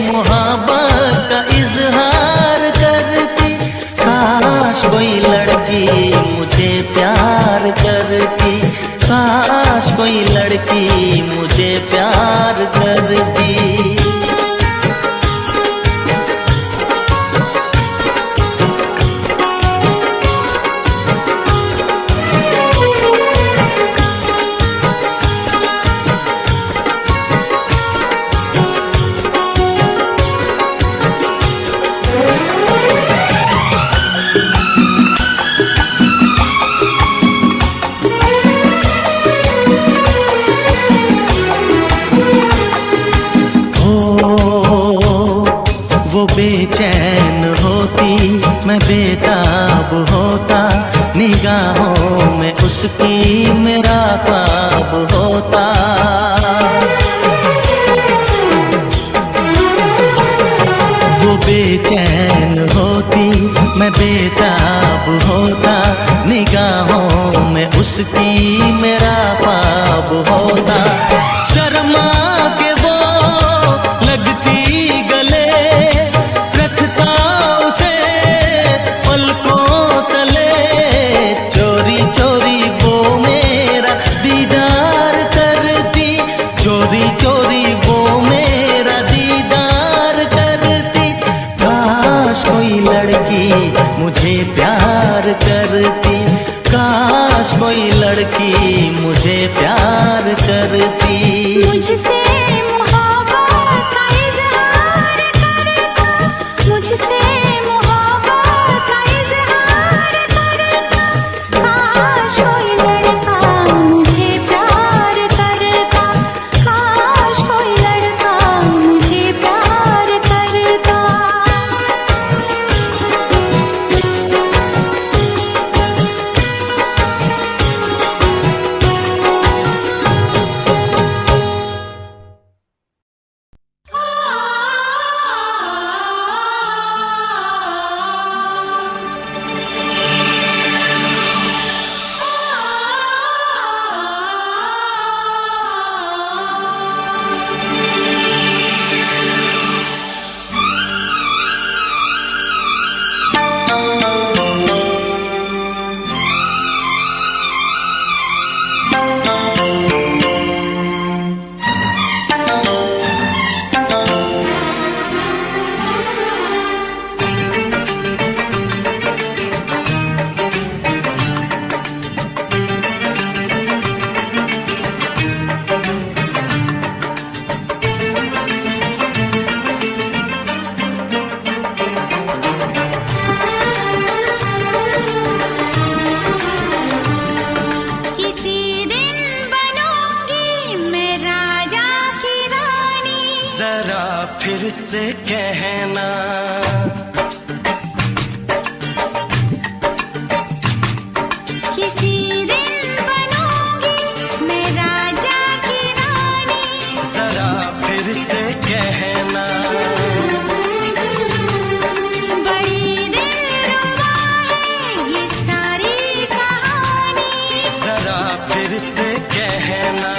मोहब्बत का इजहार करती। काश कोई लड़की मुझे प्यार करती, काश कोई लड़की मुझे प्यार करती। वो बेचैन होती, मैं बेताब होता, निगाहों में उसकी मेरा ख्वाब होता। वो बेचैन होती, मैं बेताब होता, निगाहों में उसकी मेरा ख्वाब होता। शर्मा के वो लगती गले, रखता उसे पलकों तले, चोरी चोरी वो मेरा दीदार करती, चोरी चोरी वो मेरा दीदार करती। काश कोई लड़की मुझे प्यार करती, काश कोई लड़की मुझे प्यार करती। मुझसे मोहब्बत का इजहार करता, मुझसे मोहब्बत का इजहार करता। काश कोई लड़का मुझे प्यार करता, काश कोई लड़का मुझे प्यार करता। फिर से कहना, किसी दिन बनूंगी मैं राजा की रानी। जरा फिर से कहना, बड़ी दिलरुबा है ये सारी कहानी। जरा फिर से कहना,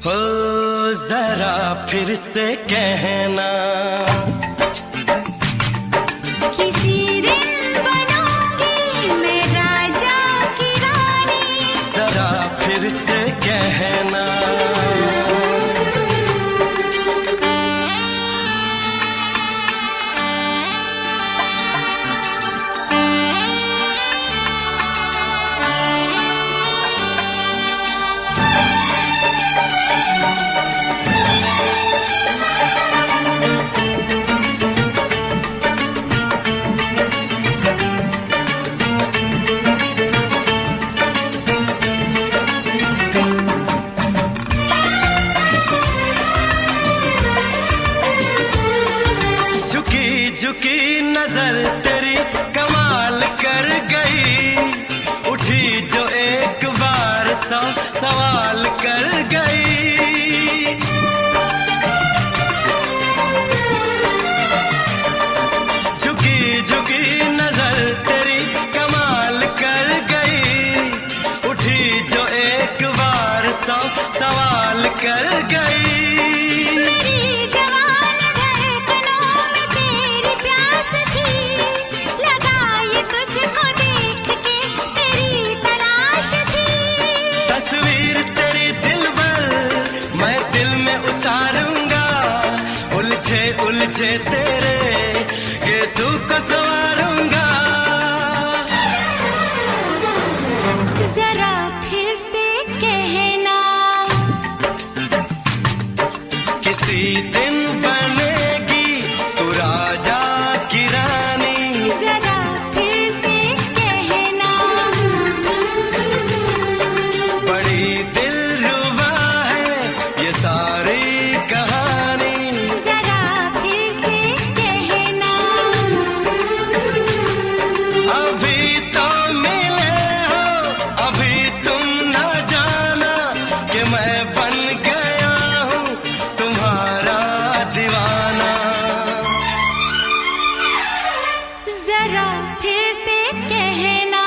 हो जरा फिर से कहना, किसी दिन बनूंगी मैं राजा की रानी। जरा फिर से कहना, झुकी नजर तेरी कमाल कर गई, उठी जो एक बार 100 सवाल कर गई। कर गई। मेरी जवान धड़कनों में तेरी प्यास थी, लगाई तुझको देख के तेरी तलाश थी। तस्वीर तेरी दिल भर मैं दिल में उतारूंगा, उलझे उलझे तेरे गेसू को संवारूंगा। जरा फिर से कहना, किसी दिन बनेगी तू राजा की रानी। जरा फिर से कहना, बड़ी दिलरुबा है ये सारी कहानी। जरा फिर से कहना, अभी तो मिले हो, अभी तुम न जाना कि मैं बन गया हूँ तुम्हारा दीवाना। जरा फिर से कहना,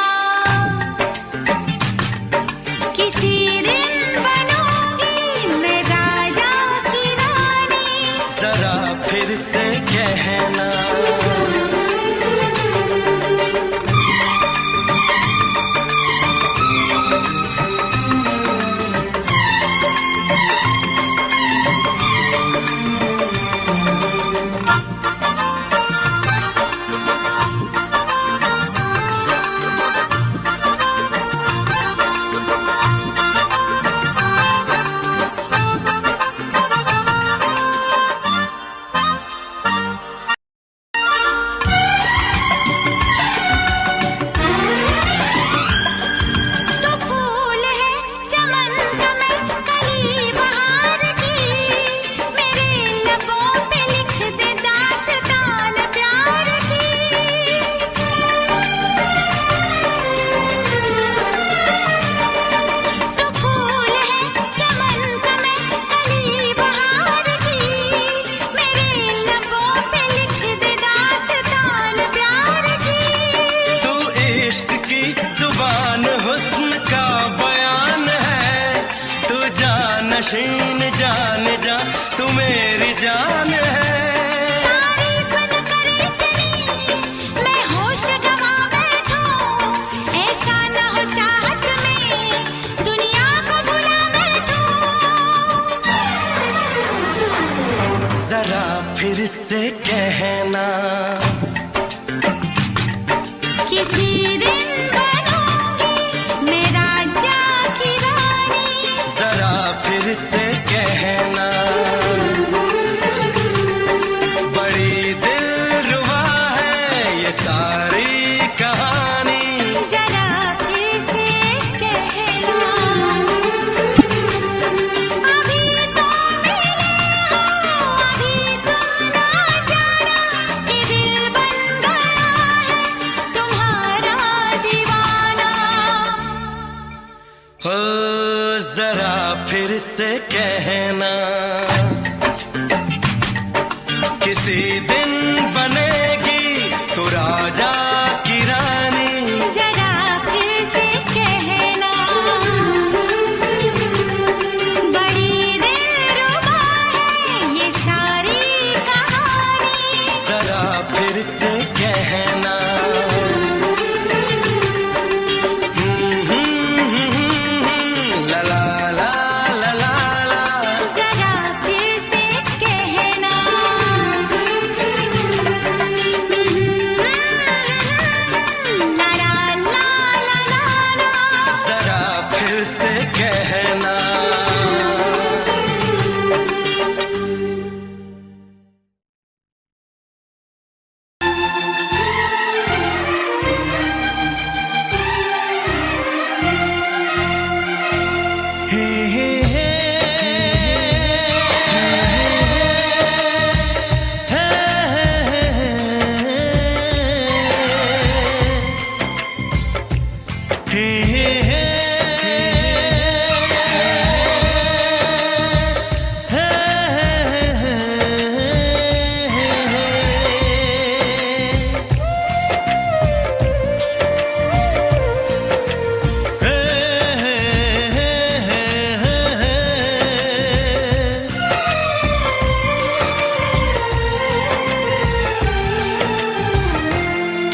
किसी दिन बनूंगी मैं राजा की रानी। जरा फिर से कहना, तो फूल है चमन का मैं कली बहार की, मेरे लबों पे लिख दे दास्तान प्यार की। तो फूल है चमन का मैं कली बहार की, मेरे लबों पे लिख दे दास्तान प्यार की। तू इश्क की जुबान हुस्न का बयान है, तू जानशीन जान जा तू मेरी जान है। तारीफ न करे तेरी मैं होश गवा बैठूं, ऐसा न हो चाहत में दुनिया को भुला बैठूं। जरा फिर से कहना, किसी दिन बनूंगी मैं राजा की रानी। जरा फिर से कहना, बड़ी दिलरुबा है ये सारी कहानी। जरा फिर से कहना, अभी तो मिले हो, अभी तुम ना जाना कि दिल बन गया है तुम्हारा दीवाना। हो जरा फिर से कहना, किसी दिन बनेगी तू राजा की रानी। जरा फिर से कहना, बड़ी दिलरुबा है ये सारी कहानी। जरा फिर से कहना, ला ला ला ला ला ला। जरा फिर से कहना,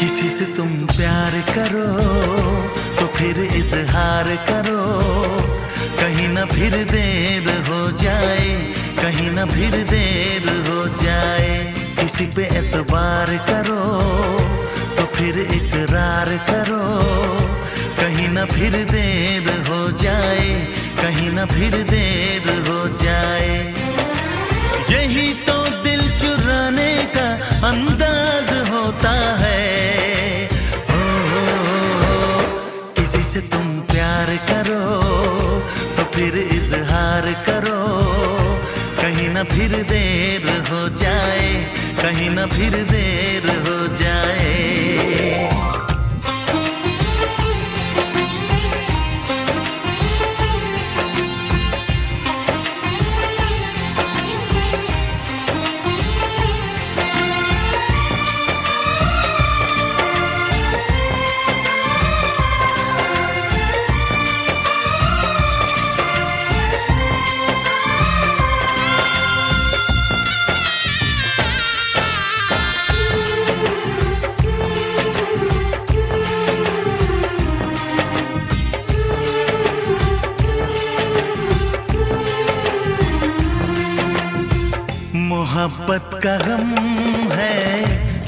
किसी से तुम प्यार करो तो फिर इजहार करो, कहीं ना फिर देर हो जाए, कहीं ना फिर देर हो जाए। किसी पे एतबार करो तो फिर इकरार करो, कहीं ना फिर देर हो जाए, कहीं ना फिर देर हो जाए। यही तो दिल चुराने का अंदाज होता है। किसी से तुम प्यार करो तो फिर इजहार करो, कहीं ना फिर देर हो जाए, कहीं ना फिर देर हो जाए। मोहब्बत का गम है,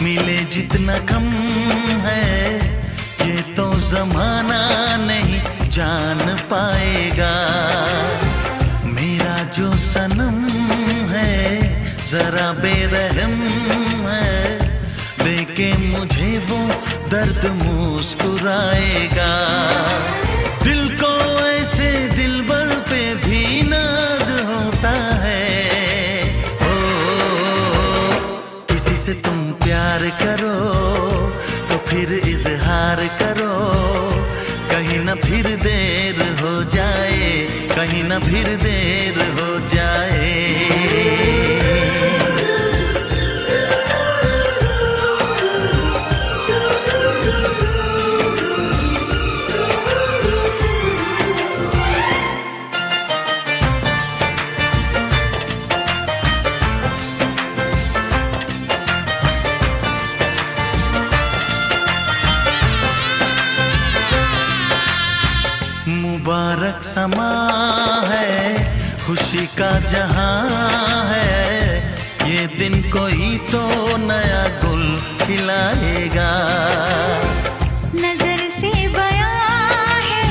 मिले जितना कम है, ये तो जमाना नहीं जान पाएगा। मेरा जो सनम है जरा बेरहम है, देखे मुझे वो दर्द मुस्कुराएगा। दिल को ऐसे दिलबर पे भी नाज होता है। किसी से तुम प्यार करो तो फिर इजहार करो, कहीं ना फिर देर हो जाए, कहीं ना फिर देर हो जाए। मुबारक समा है, खुशी का जहां है, ये दिन कोई तो नया गुल खिलाएगा। नजर से बयां है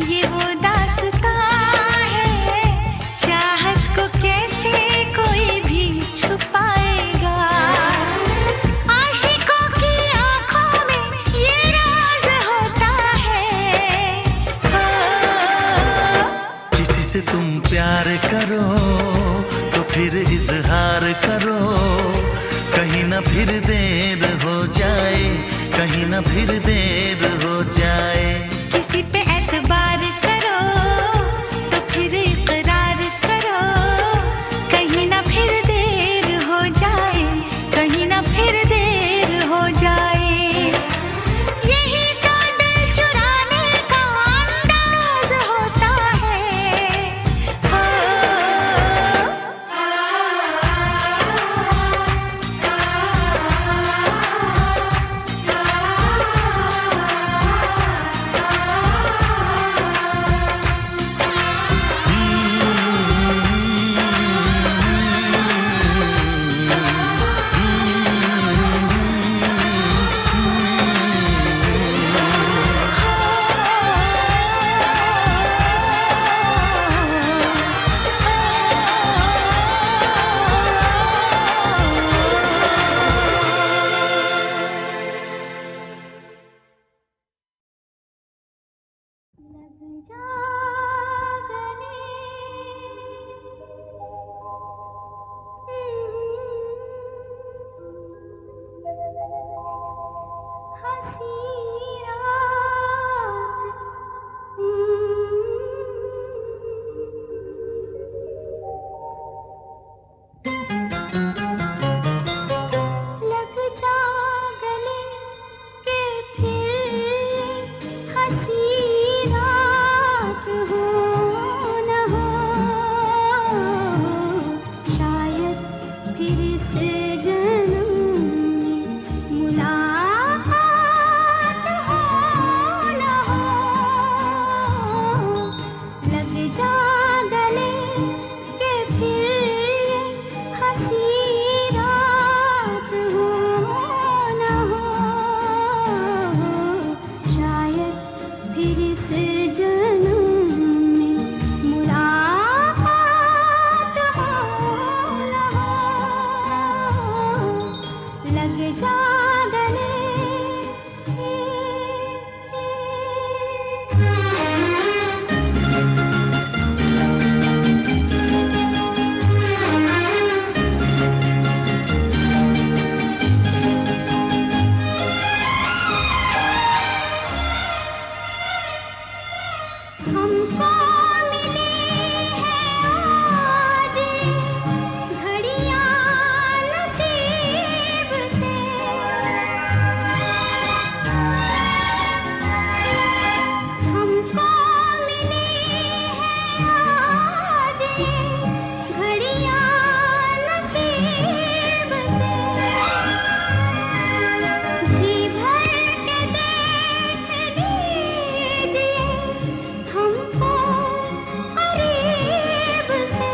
ये वो दास्तां है, चाहत को कैसे कोई भी छुपाएगा। आशिकों की आंखों में ये राज होता है। किसी से तुम प्यार करो तो फिर इजहार करो, कहीं ना फिर देर हो जाए, कहीं ना फिर देर हो जाए। किसी पे एतबार करो तो फिर इकरार करो, कहीं ना फिर देर हो जाए, कहीं ना फिर देर हो जाए। यही तो दिल चुराने का अंदाज होता है। लग जा गले, हंसी रात, लग जा गले के फिर हंसी रात हो न हो, शायद फिर से जन्म में मुलाकात लग जा गले। हमको मिली है आज घड़ियां नसीब से, हमको मिली है आज घड़ियां नसीब से। जी भर के देख लीजिए हमको करीब से,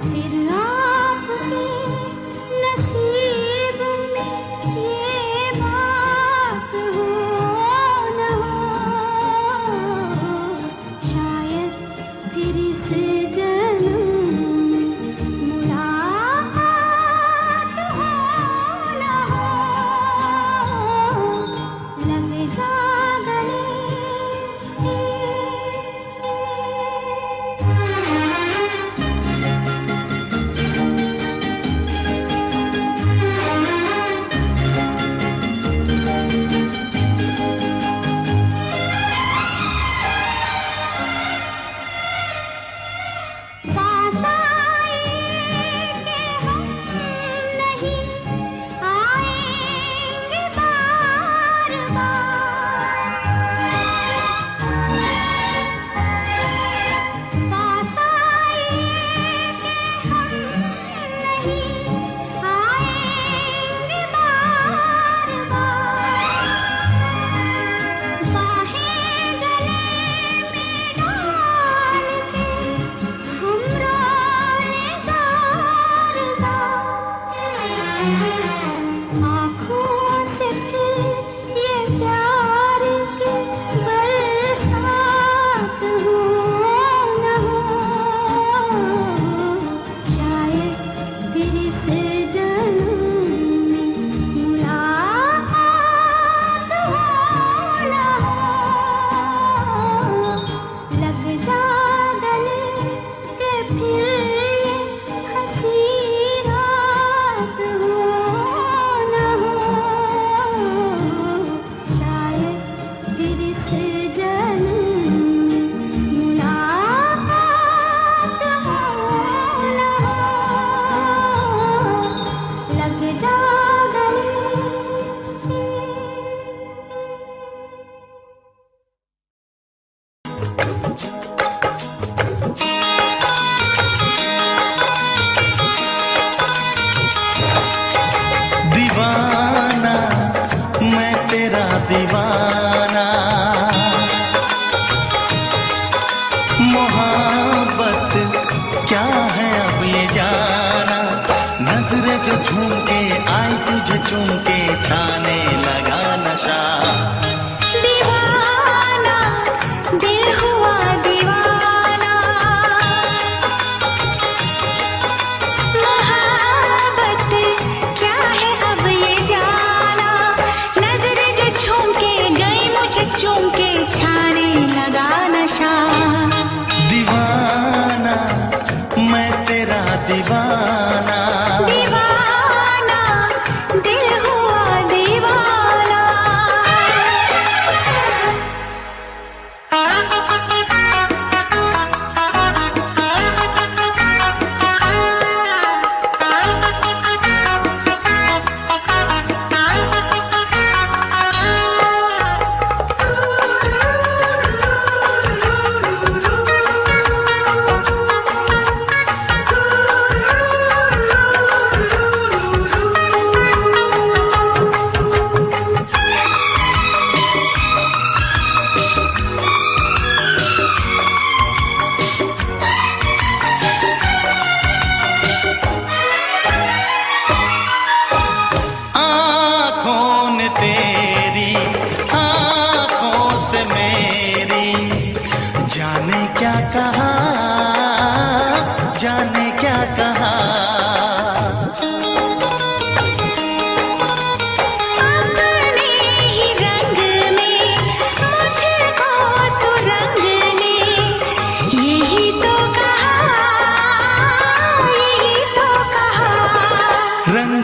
फिर आपके नसीब में ये बात हो न हो, शायद फिर इस जन्म में मुलाकात हो न हो, लग जा गले। पास आए कि हम नहीं आएंगे बार बार, पास आए कि हम नहीं आएंगे बार बार, बाहें गले में डाल के हम रोले ज़ार ज़ार, आँखों से फिर ये प्यार की बरसात हो न हो, शायद फिर इस जन्म में मुलाकात हो न हो, लग जा गले के फिर ये हंसी रात हो न हो, शायद फिर इस जन्म में मुलाकात हो न हो, लग जा गले। दीवाना मैं तेरा दीवाना, मोहब्बत क्या है अब ये जाना, नजरें जो झूम के आई तुझे चूम के छाने लगा नशा। दीवाना दिल हुआ दीवाना, मोहब्बत क्या है अब ये जाना, नजरें जो झूम के गई मुझे चूम के छाने लगा नशा। दीवाना मैं तेरा दीवाना, दीवाना दिल हुआ दीवाना,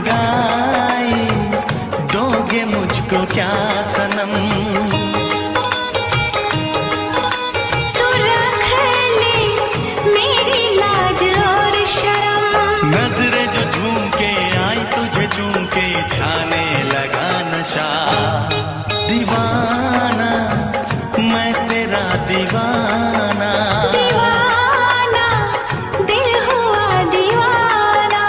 जुदाई दोगे मुझको क्या सनम। तू रख ले मेरी लाज और शर्म। नजरें जो झूम के आई तुझे चूम के छाने लगा नशा। दीवाना मैं तेरा दीवाना। दीवाना दिल हुआ दीवाना।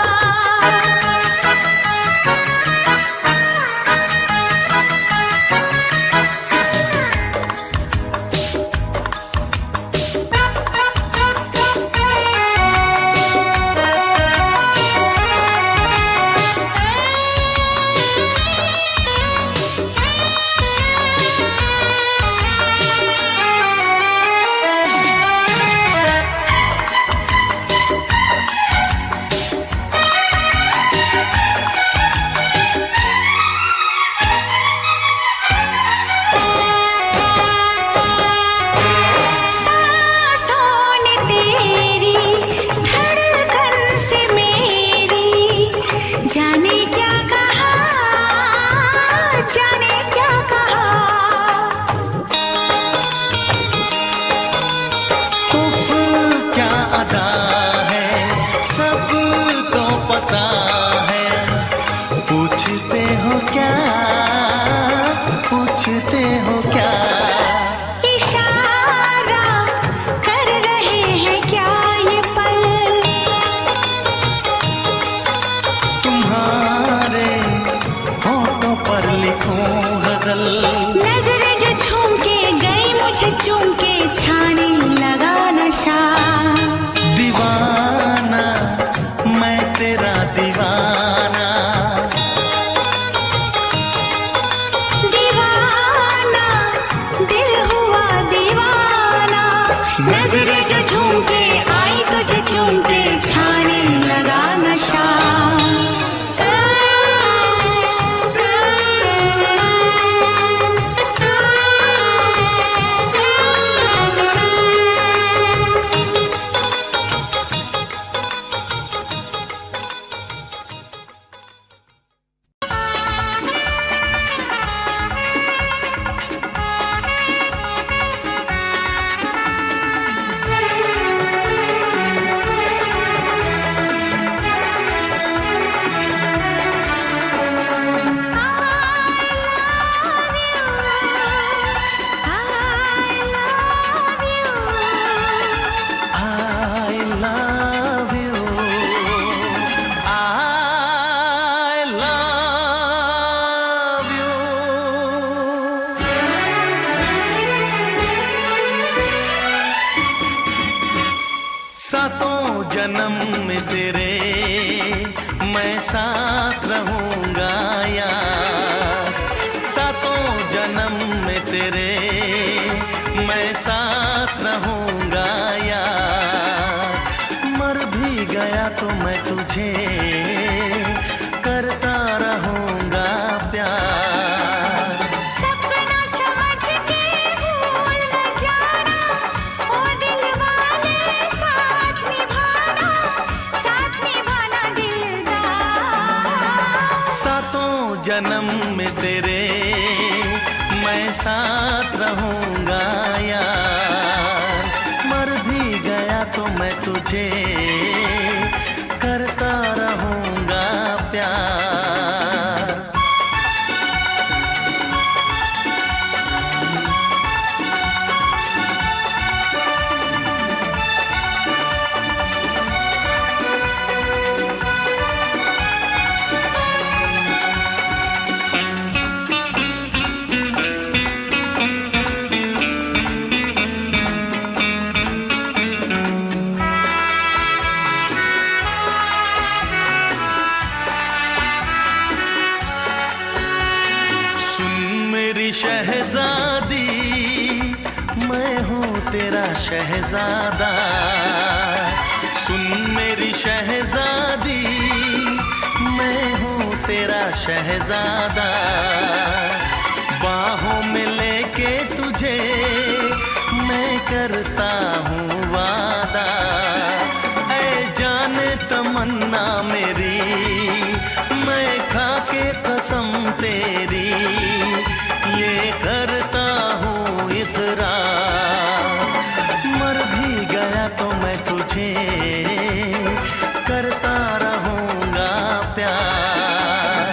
जाने क्या कहा, जाने क्या कहा। उफ क्या अदा है सबको पता है। पूछते हो क्या, पूछते हो क्या। इशारा कर रहे हैं क्या ये पल। तुम्हारे होठों पर लिखूं गजल। नजरें जो झूम के गई मुझे चूम के छाने लगा नशा। दीवाना मैं तेरा दीवाना। दीवाना दिल हुआ दीवाना। नजरें जो झूम के आई तुझे चूम के छाने लगा नशा। सातों जन्म में तेरे मैं साथ रहूंगा यार। सातों जन्म में तेरे मैं साथ रहूंगा यार। मर भी गया तो मैं तुझे करता रहूंगा प्यार। सपना समझ के भूल न जाना, ओ दिल वाले साथ निभाना दिलदार। सातों जन्म में तेरे मैं साथ रहूंगा यार। मर भी गया तो मैं तुझे करता रहूंगा प्यार। शहजादी मैं हूँ तेरा शहजादा। सुन मेरी शहजादी मैं हूँ तेरा शहजादा। बाहों में लेके तुझे मैं करता हूँ वादा। ऐ जाने तमन्ना मेरी मैं तेरी ये करता हूँ इकरार। मर भी गया तो मैं तुझे करता रहूँगा प्यार।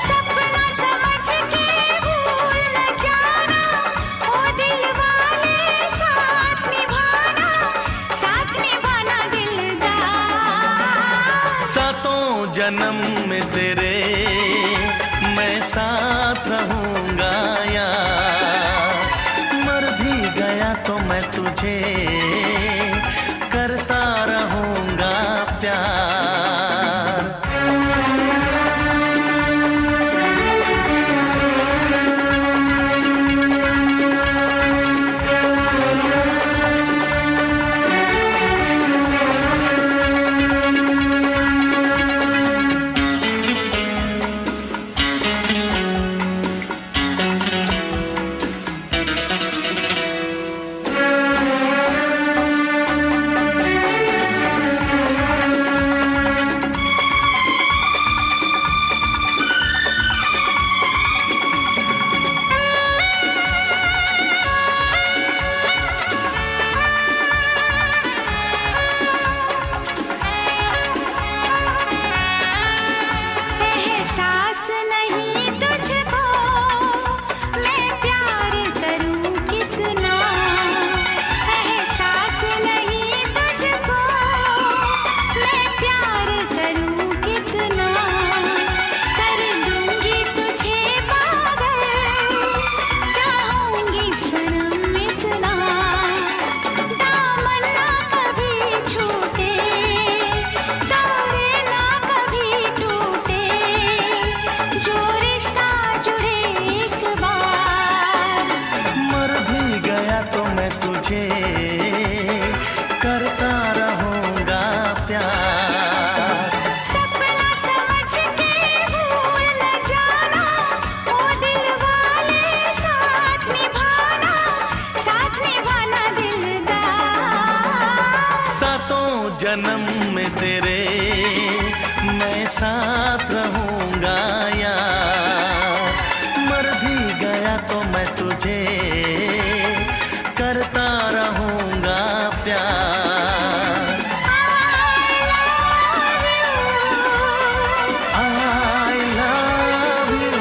सपना समझ के भूल न जाना, ओ दिल वाले साथ निभाना दिलदार। सातों जन्म में तेरे मैं साथ रहूँगा यार। मर भी गया तो मैं तुझे करता रहूँगा प्यार। एहसास नहीं तुझको मैं प्यार करूं कितना, एहसास नहीं तुझको मैं प्यार करूं कितना। कर दूंगी तुझे पागल, चाहूंगी सनम इतना। दामन ना कभी छूटे, तारे ना कभी टूटे, जो रिश्ता जुड़े एक बार। मर भी गया तो मैं तुझे करता रहूँगा प्यार। सपना समझ के भूल न जाना, ओ दिल वाले साथ निभाना दिलदार। सातों जन्म में तेरे मैं साथ रहूँगा यार। मर भी गया तो मैं तुझे करता रहूँगा प्यार। I love you।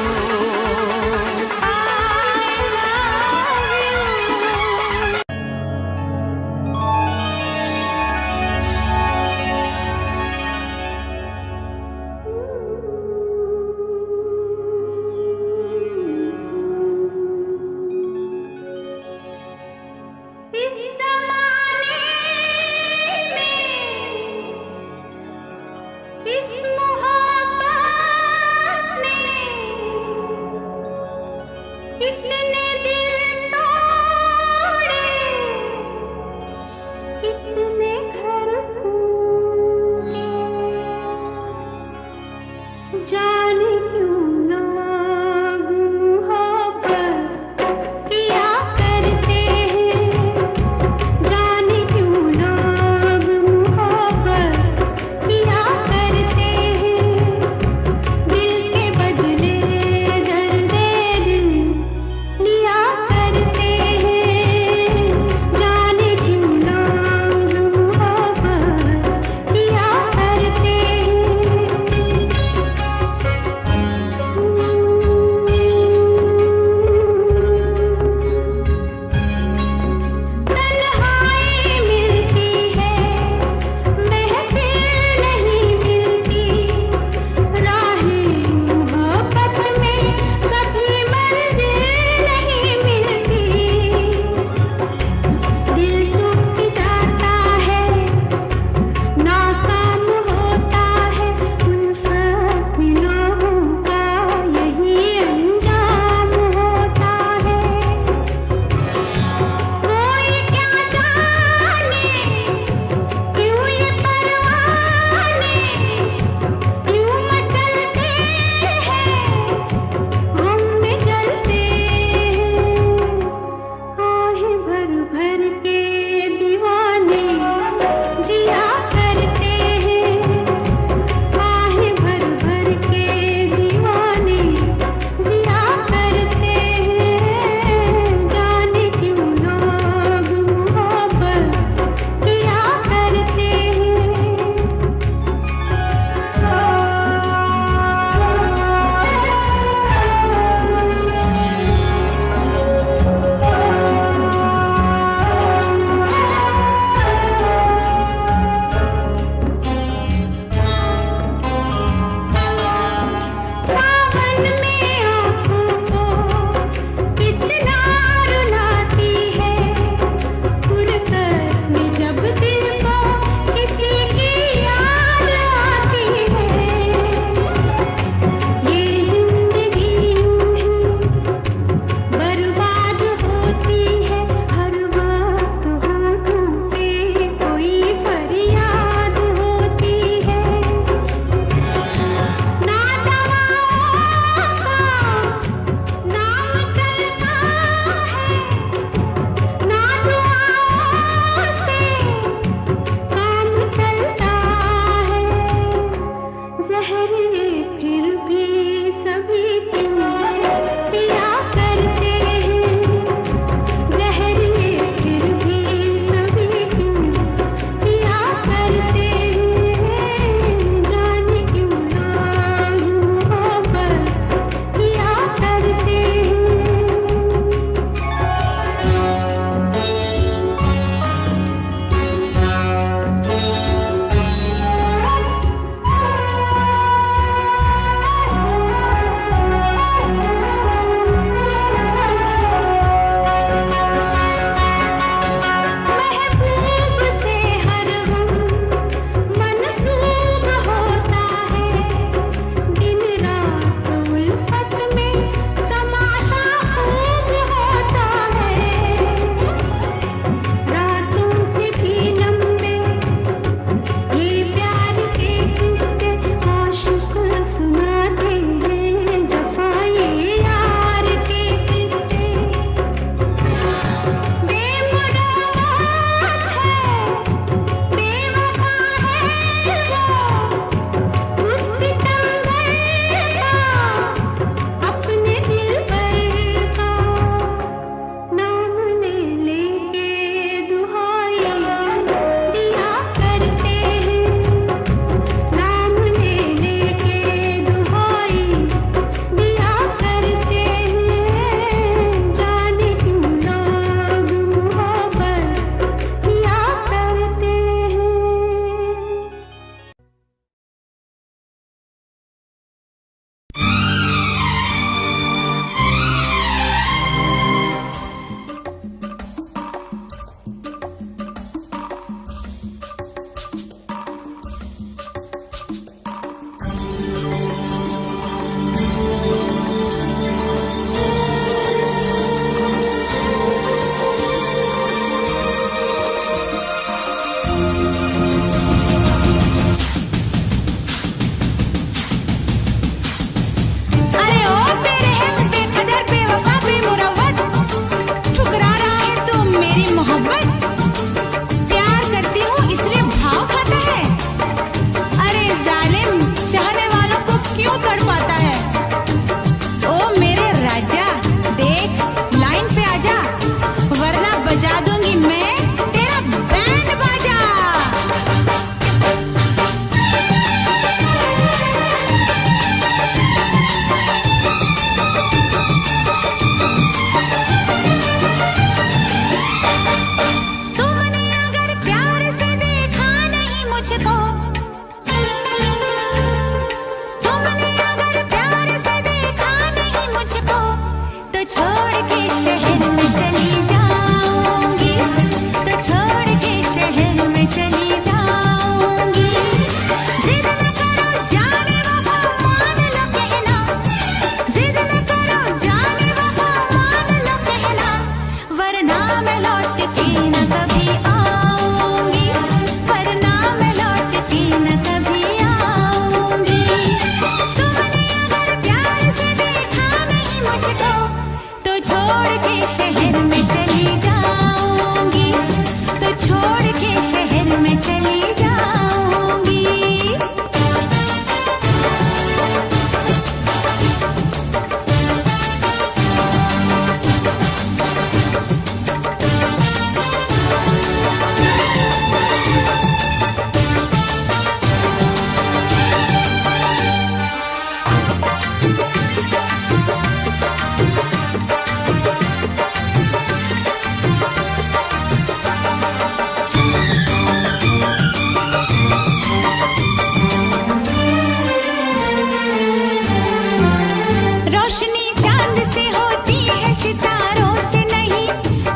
रोशनी चांद से होती है सितारों से नहीं,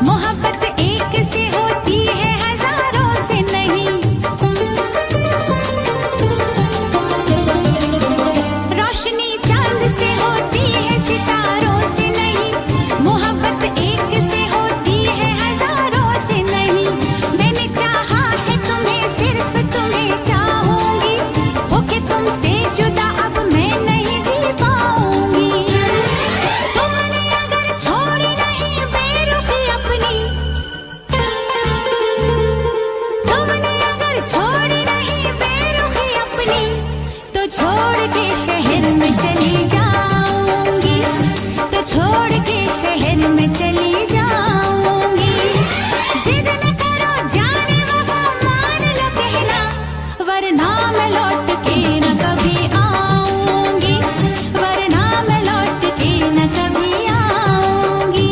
मोहब्बत एक से होती है हजारों से नहीं। रोशनी चांद से होती है सितारों से नहीं, मोहब्बत एक से होती है हजारों से नहीं। मैंने चाहा है तुम्हें, सिर्फ तुम्हें चाहूंगी, होके तुमसे जुदा अब मैं नहीं जी पाऊंगी। तुमने अगर छोड़ी नहीं बेरुखी अपनी, तुमने अगर छोड़ी नहीं बेरुखी अपनी, तो छोड़ के शहर में चली जाऊंगी, तो छोड़ के शहर में चली जाऊंगी। जिद न करो जाने वफा, मान लो कहना, वरना मैं लौट के न कभी आऊंगी, वरना मैं लौट के न कभी आऊंगी।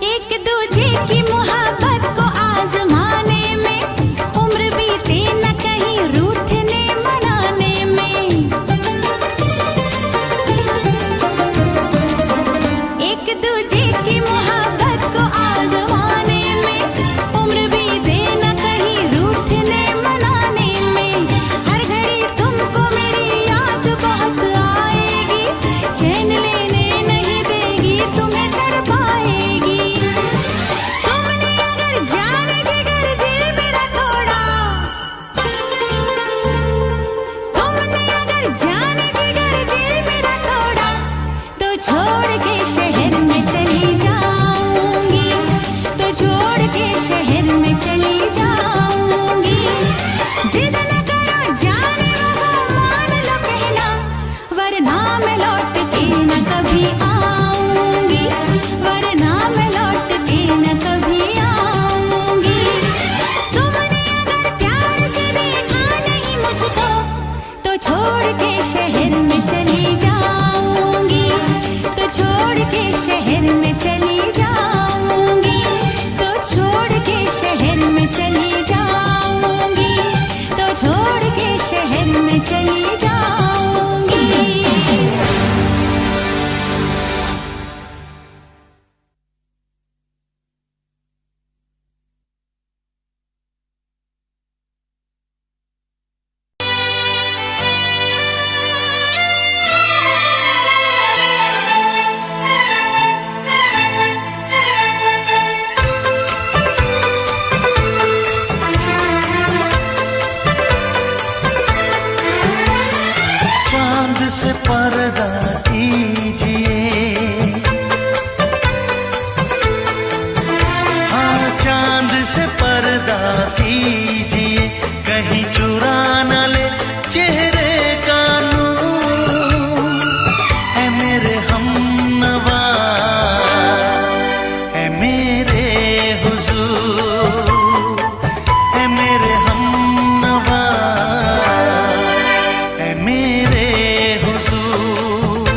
एक दूजे की मोहब्बत को आजमाने में, उम्र बीते न कहीं रूठने मनाने में। एक दूजे की मोहब्बत को आजमाने में, उम्र बीते न कहीं रूठने मनाने में। हर घड़ी तुमको मेरी याद बहुत आएगी, चैन लेने नहीं देगी, तुम्हें तड़पाएगी। तुमने अगर जाने जिगर दिल मेरा तोड़ा, तुमने अगर जाने जिगर दिल मेरा तोड़ा, तो छोड़ के शहर में चली जाऊंगी, तो छोड़ के शहर में चली जाऊंगी। जिद न करो जाने वफा, मान लो कहना, वरना मैं लौट के न कभी आऊंगी, वरना मैं लौट के न कभी आऊंगी। तुमने अगर प्यार से देखा नहीं मुझको, तो छोड़ के शहर में चली जाऊंगी, तो छोड़ के शहर में चली जाऊंगी, तो छोड़ के शहर में चली जाऊंगी, तो छोड़ के शहर में चली जाऊंगी। चांद से पर्दा कीजिए, हाँ चांद से पर्दा कीजिए, कहीं चुरा न ले चेहरे का नूर। ऐ मेरे हमनवा, ऐ मेरे हुजूर, ऐ मेरे हमनवा, ऐ मेरे हुजूर।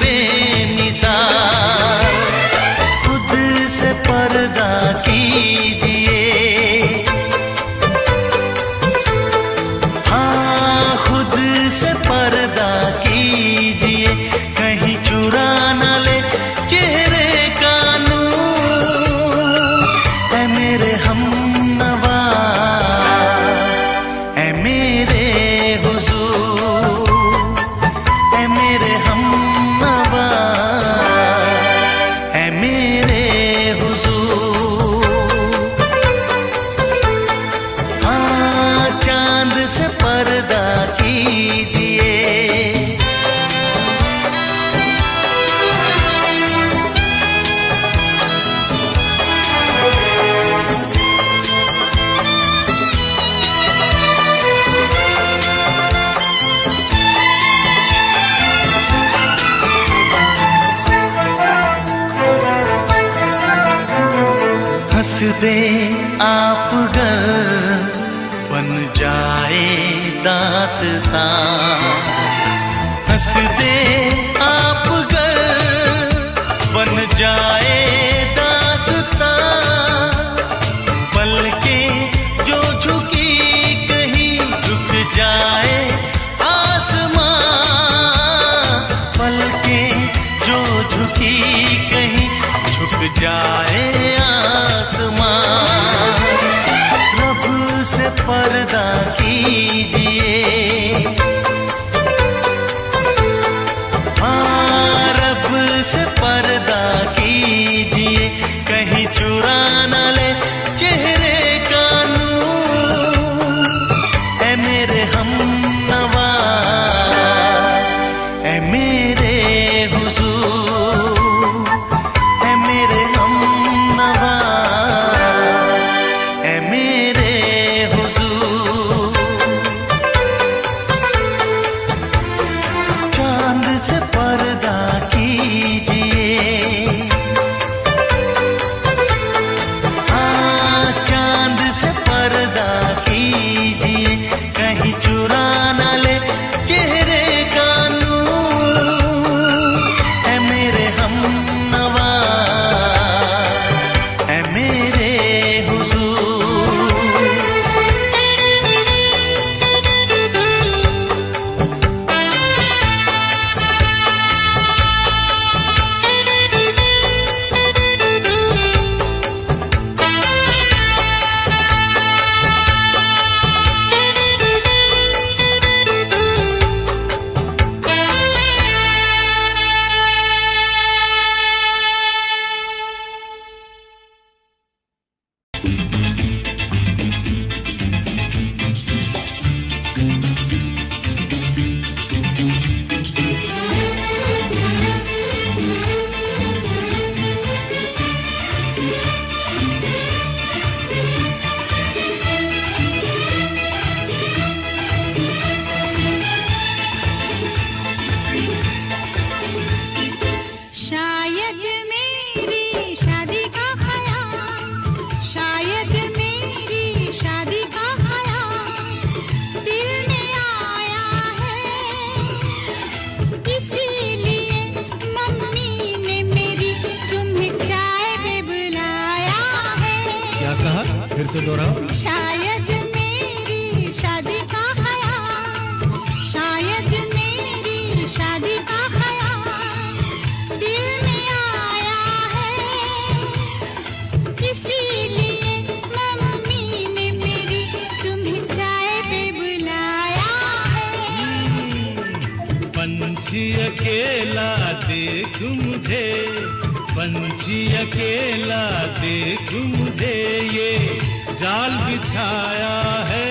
बेमिसाल। खुद से पर्दा कीजिए, हाँ खुद से पर्दा कीजिए, कहीं चुरा न ले चेहरे का नूर। ऐ मेरे हमनवा, ऐ मेरे हुजूर, ऐ मेरे हमनवा, ऐ मेरे हुजूर। हाँ चांद से पर्दा कीजिए। हंस दे आप गर बन जाए दास्तां। हंस दे आप गर बन जाए दास्तां। पलकें जो झुकी कहीं झुक जाए आसमां। पलकें जो झुकी कहीं झुक जाए आसमां। रब से पर्दा कीजिए, हाँ रब से पर्दा कीजिए, कहीं चुरा न ले चेहरे का नूर। ऐ मेरे हमनवा, ऐ मेरे हुजूर, ऐ मेरे हमनवा, ऐ मेरे हुजूर। चांद से पर्दा कीजिए, हाँ चांद से पर्दा कीजिए, कहीं चुरा न ले चेहरे का नूर। ऐ मेरे हमनवा, ऐ मेरे हुजूर। शायद मेरी शादी का ख्याल, शायद मेरी शादी का ख्याल दिल में आया है। इसीलिए मम्मी ने मेरी तुम्हें चाय पे बुलाया है। क्या कहा? फिर से दोहराओ। शायद मेरी शादी का ख्याल, शायद मेरी शादी का ख्याल दिल में आया है। इसीलिए मम्मी ने मेरी तुम्हें चाय पे बुलाया है। पंछी अकेला देख मुझे, पंछी अकेला देख मुझे, ये जाल बिछाया है।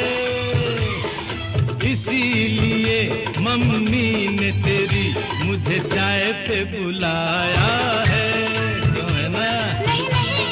इसीलिए मम्मी ने तेरी मुझे चाय पे बुलाया है। क्यों है ना? नहीं नहीं,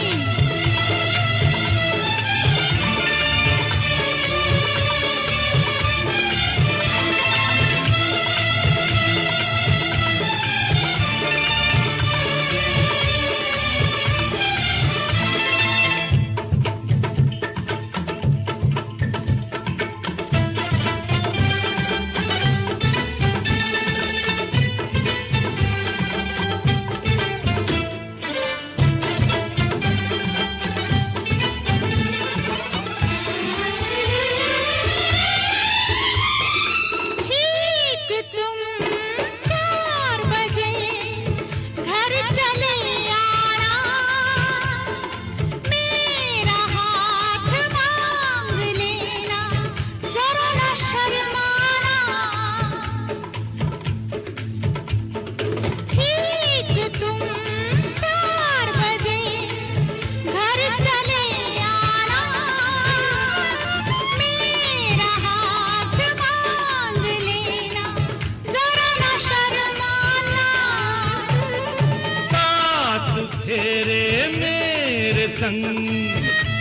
संग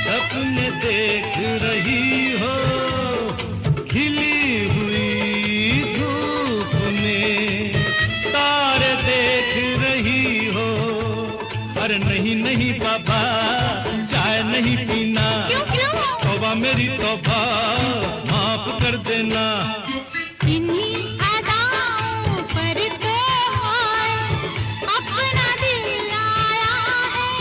सपने देख रही हो, खिली हुई धूप में तारे देख रही हो। अरे नहीं नहीं बाबा, चाय नहीं पीना। तौबा मेरी तौबा, माफ कर देना। इन्हीं अदाओं पर तो अपना दिल आया है,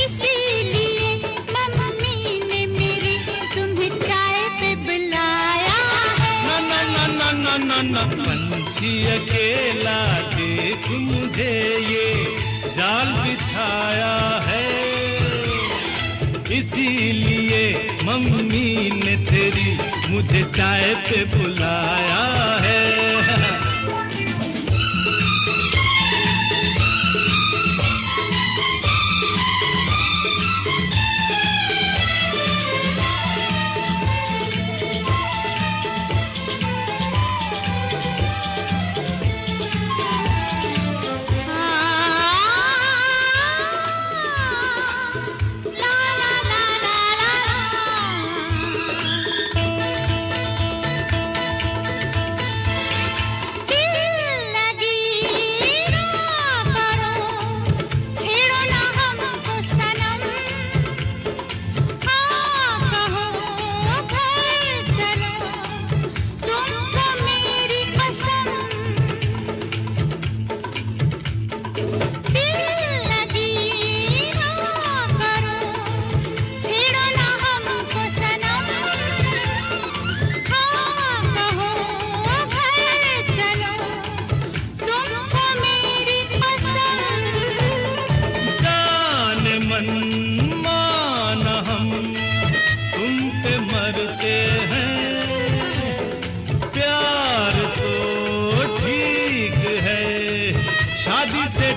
इसीलिए मम्मी ने मेरी तुम्हें चाय पे बुलाया है। ना ना ना ना ना ना ना, पंछी अकेला देख मुझे ये जाल बिछाया है, इसीलिए मम्मी ने तेरी मुझे चाय पे बुलाया है।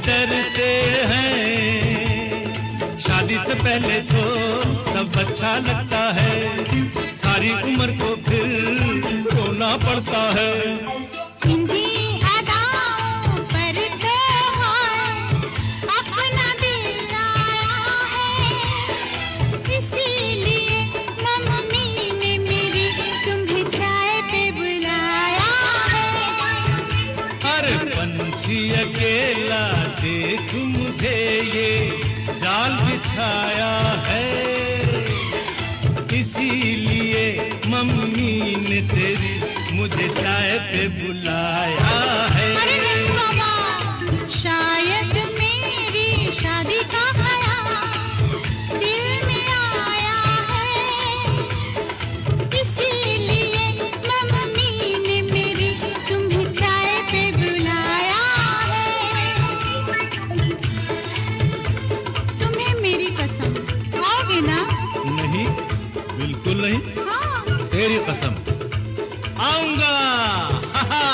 डरते हैं, शादी से पहले तो सब अच्छा लगता है, सारी उम्र को फिर रोना पड़ता है। इन्हीं अदाओं पर तो अपना दिल आया है, इसीलिए मम्मी ने मेरी तुम्हें चाय पे बुलाया है। अरे पंछी अकेला देख मुझे ये जाल बिछाया है, इसीलिए मम्मी ने तेरी मुझे चाय पे बुलाया है। अरे नहीं बाबा, शायद मेरी शादी का ख्याल दिल में आया है, इसीलिए मम्मी ने मेरी तुम्हें चाय पे बुलाया है। तुम्हें मेरी कसम, आओगे ना? नहीं, बिल्कुल नहीं। हाँ। तेरी कसम, आऊंगा। हा हा।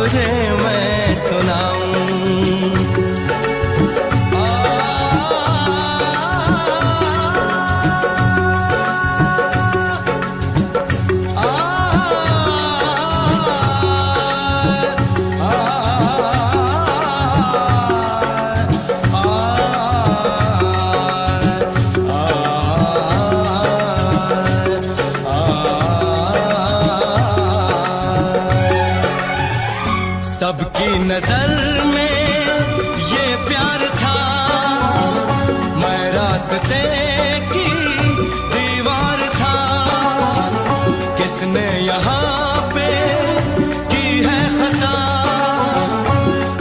तुझे मैं सुनाऊं। सबकी नजर में ये प्यार था, मैं रास्ते की दीवार था। किसने यहाँ पे की है खता,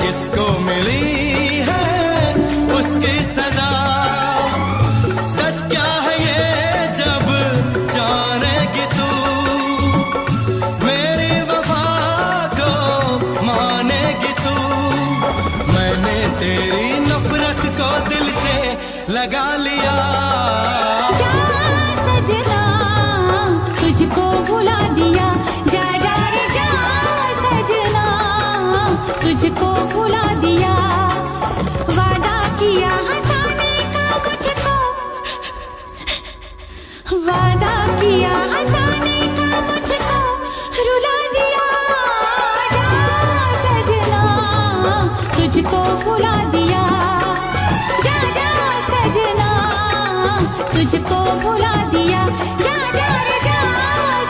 किसको मिली है उसकी सजा। सच क्या है ये जब जानेगी तू, मेरी वफा को मानेगी तू। मैंने तेरी नफरत को दिल से लगा लिया। जा सजना तुझको भुला दिया, जा जा रे जा सजना तुझको भुला दिया। वादा किया हंसाने का मुझको, वादा किया हंसाने का मुझको रुला दिया। जा सजना तुझको भुला दिया, जा जा सजना तुझको भुला दिया। जा जा रे जा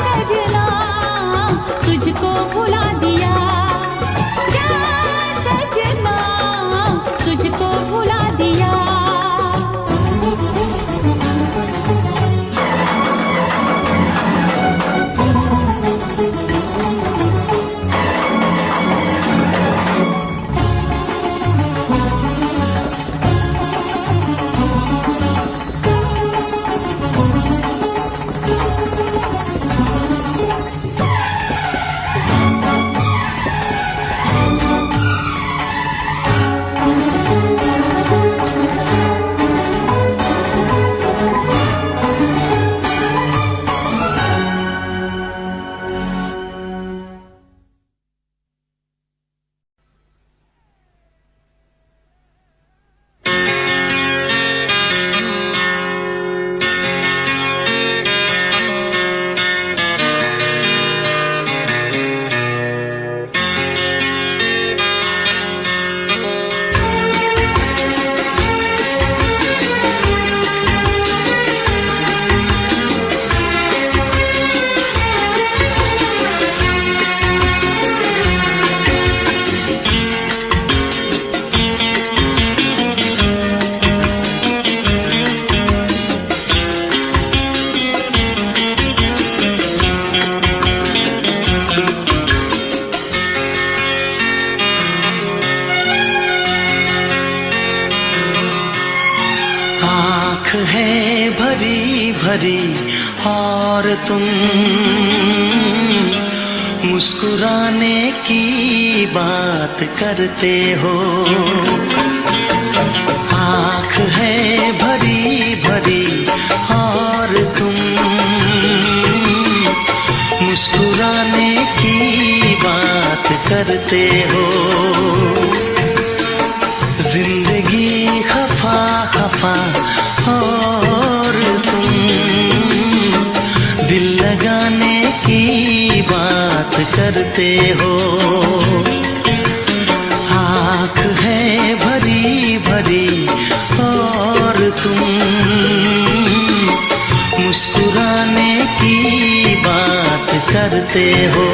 सजना तुझको भुला दिया, जा सजना तुझको भुला दिया। है भरी भरी और तुम मुस्कुराने की बात करते हो। आँख है भरी भरी और तुम मुस्कुराने की बात करते हो। जिंदगी खफा खफा और तुम दिल लगाने की बात करते हो। आँख है भरी भरी और तुम मुस्कुराने की बात करते हो।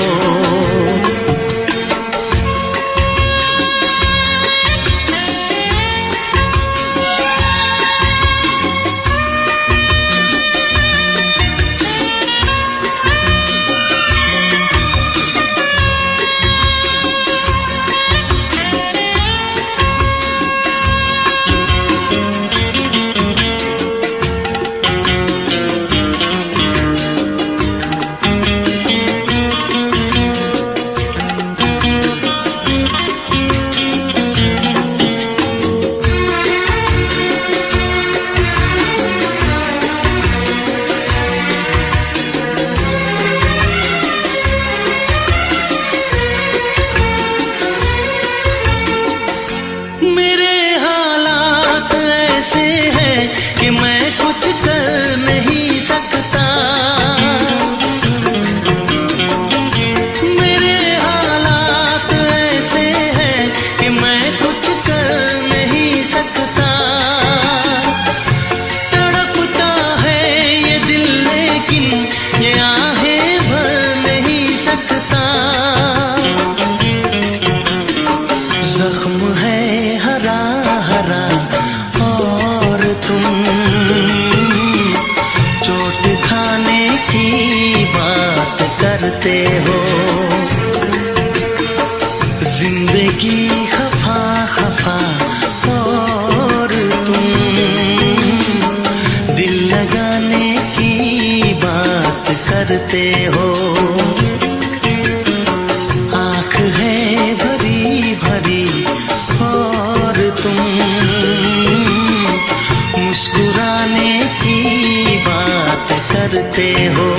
करते हो।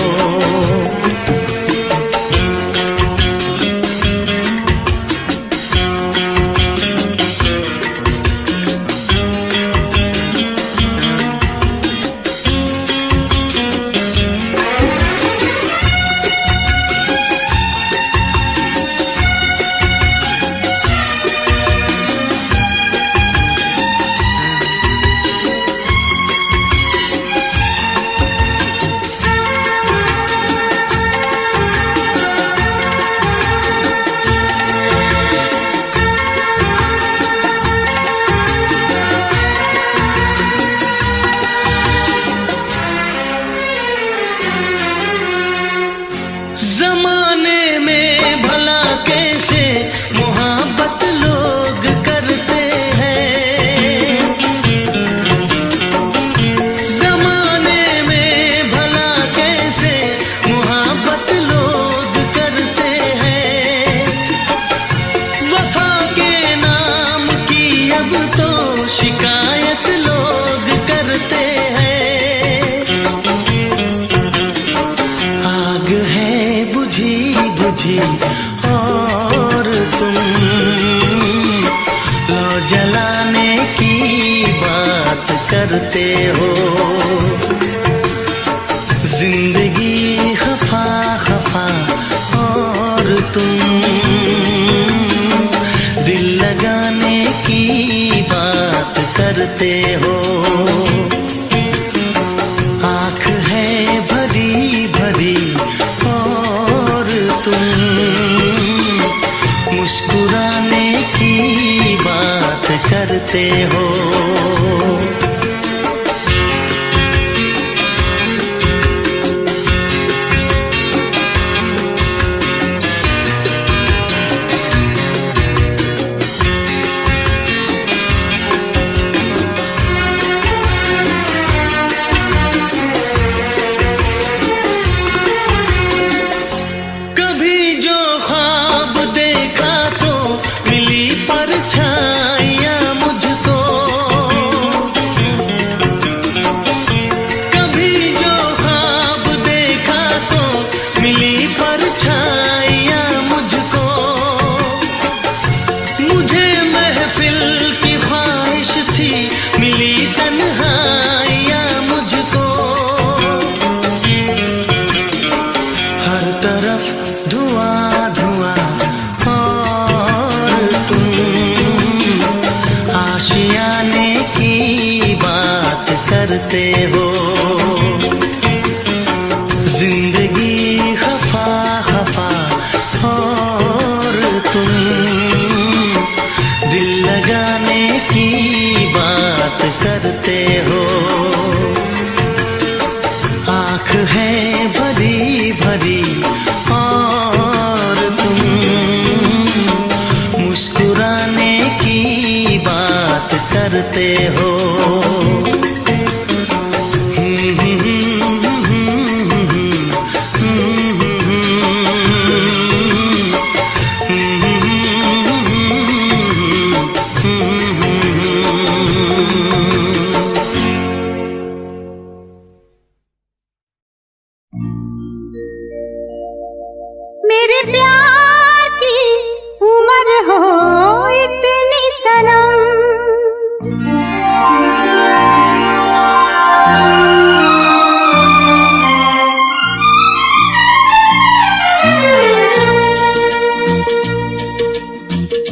जमाने में भला कैसे मोहब्बत लोग करते हैं, जमाने में भला कैसे मोहब्बत लोग करते हैं। वफा के नाम की अब तो शिकायत लोग करते हैं। आग है बुझी बुझी और तुम लो जलाने की बात करते हो। जिंदगी खफा खफा और तुम दिल लगाने की बात करते हो। आँख है भरी भरी और तुम मुस्कुराने की बात करते हो। कभी जो ख्वाब देखा तो मिली परछाइयाँ मुझको, कभी जो ख्वाब देखा तो मिली परछाइयाँ मुझको। मुझे महफिल की ख्वाहिश थी मिली तन्हाइयाँ मुझको। हर तरफ धुआं धुआं और तुम आशियाने की बात करते हो। जिंदगी खफा खफा और तुम दिल लगाने की बात करते हो। आँख है भरी भरी और तुम मुस्कुराने की बात करते हो। मेरे प्यार की उम्र हो इतनी सनम,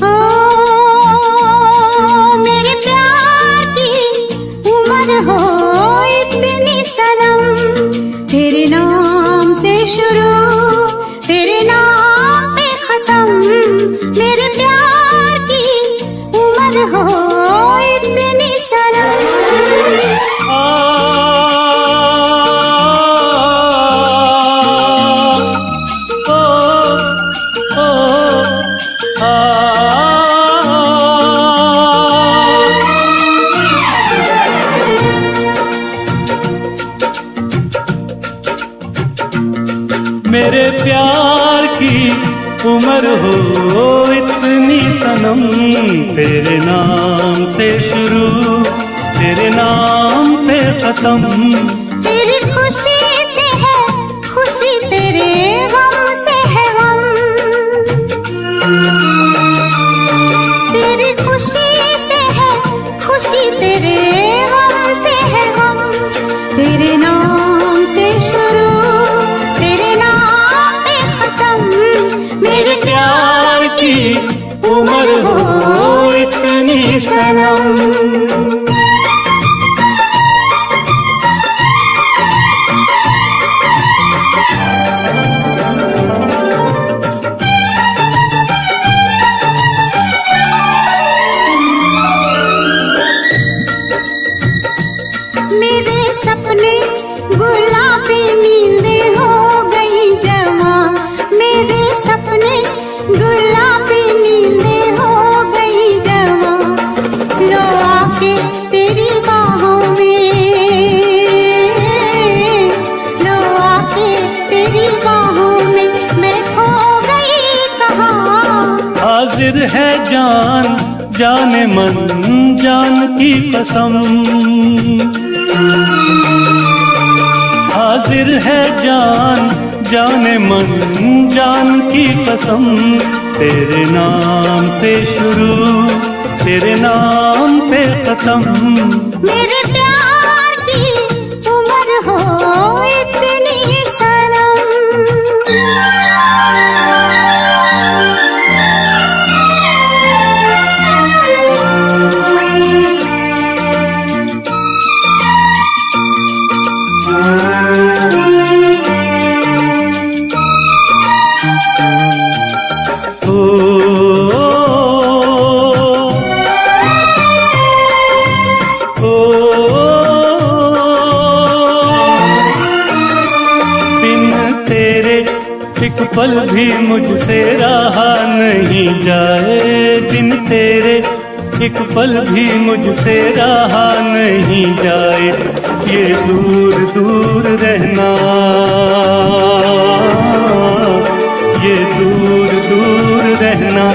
ओ मेरे प्यार की उम्र हो इतनी सनम। तेरे नाम से शुरू तेरे नाम पे खत्म। मेरे प्यार की उम्र हो इतनी सनम। मेरे प्यार की उम्र हो इतनी सनम। तेरे नाम से शुरू तेरे नाम पे खत्म। तेरी खुशी से है उम्र हो इतनी सनम। मेरे सपने गुलाबी नींदें हो गई जमा, मेरे सपने गुलाबी नींदें हो गई जमा। लो आके तेरी बाहों में, लो आके तेरी बाहों में मैं खो गई कहाँ। हाजिर है जान जाने मन जान की कसम, हाजिर है जान जाने मन जान की कसम। तेरे नाम से शुरू तेरे नाम पे खत्म। मेरे प्यार की उम्र हो इतनी सनम। एक पल भी मुझसे रहा नहीं जाए, दिन तेरे एक पल भी मुझसे रहा नहीं जाए। ये दूर दूर रहना, ये दूर दूर रहना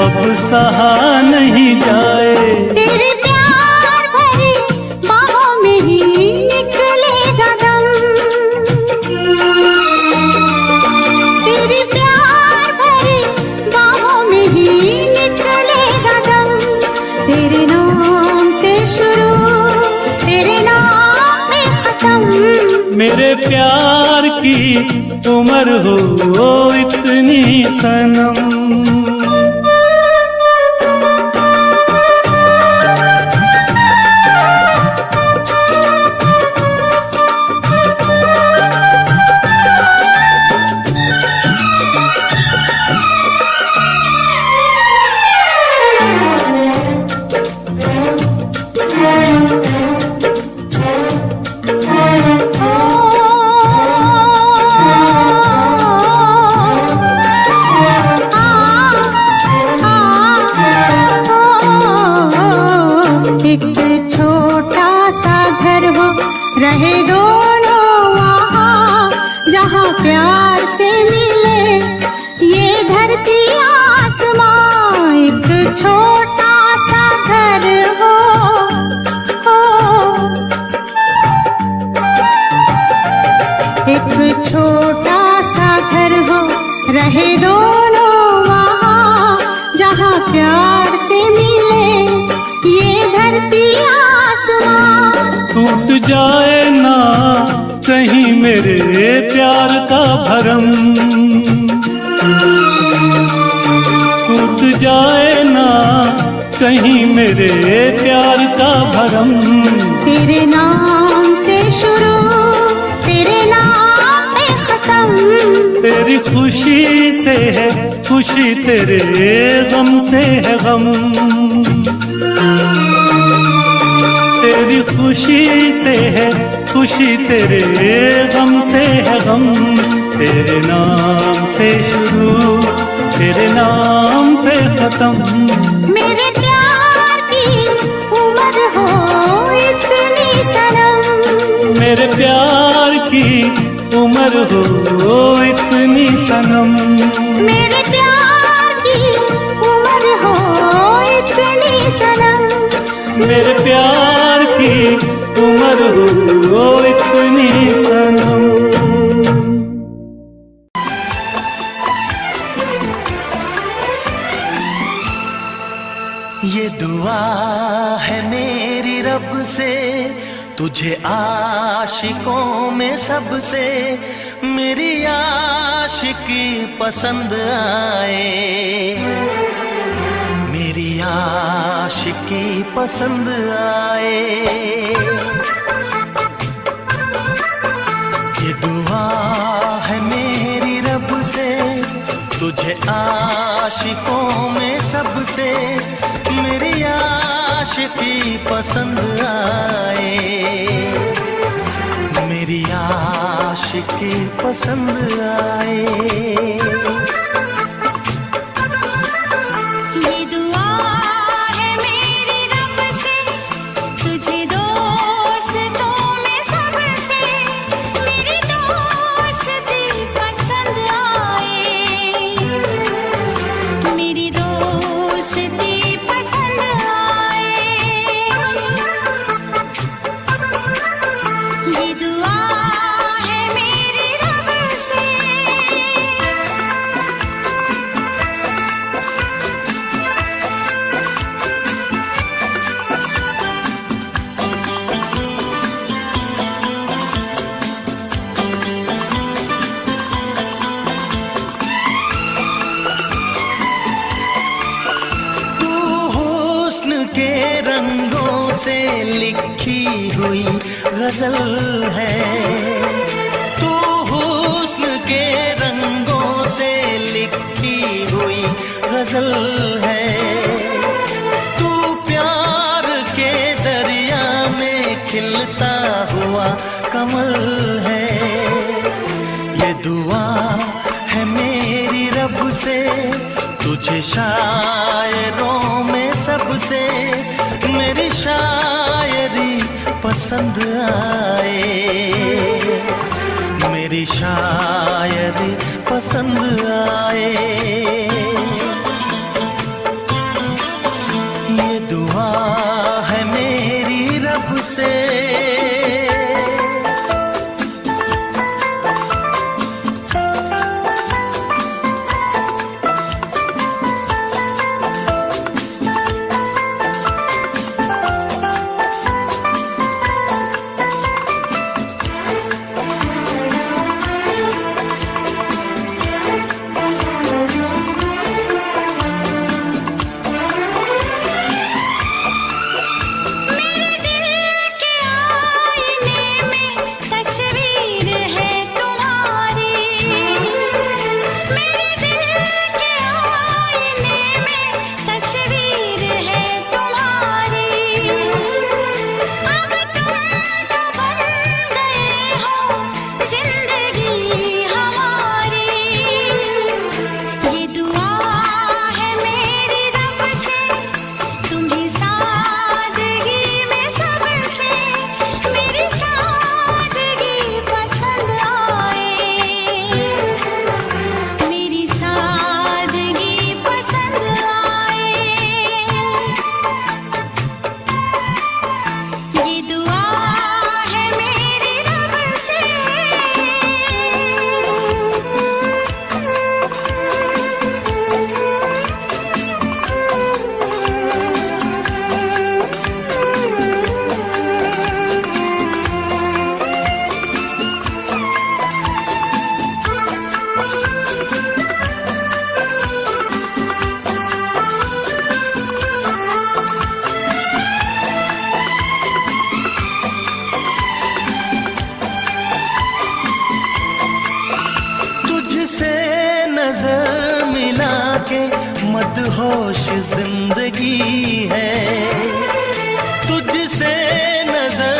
अब सहा नहीं जाए। तेरे प्यार भरी बाहों में ही निकलेगा दम, तेरे प्यार भरी बाहों में ही निकलेगा दम। तेरे नाम से शुरू तेरे नाम पे खत्म। मेरे प्यार की उम्र हो इतनी सनम। रहे दोनों वहाँ जहाँ प्यार से मिले ये धरती आसमां। एक छोटा सा घर हो, एक छोटा सा घर हो, रहे दोनों वहाँ जहाँ प्यार से मिले ये धरती आसमां। टूट जाए ना कहीं मेरे प्यार का भरम, टूट जाए ना कहीं मेरे प्यार का भरम। तेरे नाम से शुरू तेरे नाम पे खत्म। तेरी खुशी से है खुशी, तेरे गम से है गम। तेरी खुशी से है खुशी, तेरे गम से है गम। तेरे नाम से शुरू तेरे नाम पे खत्म। मेरे प्यार की उम्र हो इतनी सनम। मेरे प्यार की उम्र हो इतनी सनम। मेरे प्यार की उम्र हो इतनी सनम। मेरे प्यार की उम्र हो इतनी सनम। ये दुआ है मेरी रब से, तुझे आशिकों में सबसे मेरी आशिकी पसंद आए। मेरी आशिकी पसंद आए। ये दुआ है मेरी रब से, तुझे आशिकों में सबसे मेरी आशिकी पसंद आए। मेरी आशिकी पसंद आए। ये दुआ है मेरी रब से, तुझे दोस्तों में सबसे मेरी दोस्ती पसंद आए। मेरी दोस्ती पसंद आए। ये दुआ है मेरी रब से। तू हुस्न के रंगों से लिखी हुई गजल है। तू हुस्न के रंगों से लिखी हुई गजल है। तू प्यार के दरिया में खिलता हुआ कमल है। ये दुआ है मेरी रब से, तुझे शायरों में सबसे मेरी शायरी पसंद आए। मेरी शायरी पसंद आए। ये दुआ है मेरी रब से। मेरे दिल के आईने में तस्वीर है तुम्हारी। मेरे दिल के आईने में तस्वीर है तुम्हारी। अब तुम तो बन गए हो जिंदगी हमारी। ये दुआ है मेरी रब से, तुम्हें सादगी में सबसे मेरी सादगी पसंद आए। मेरी सादगी पसंद आए। ये दुआ है मेरी रब से। तुझसे नजर मिला के मदहोश जिंदगी है। तुझसे नजर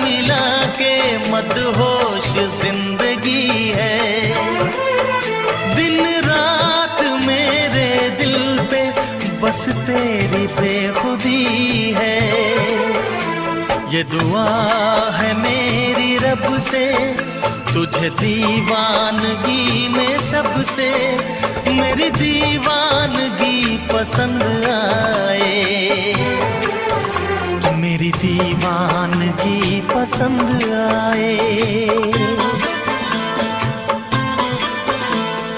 मिला के मदहोश जिंदगी है। दिन रात मेरे दिल पे बस तेरी बेखुदी है। ये दुआ है मेरी रब से, तुझे दीवानगी में सबसे मेरी दीवानगी पसंद आए। मेरी दीवानगी पसंद आए।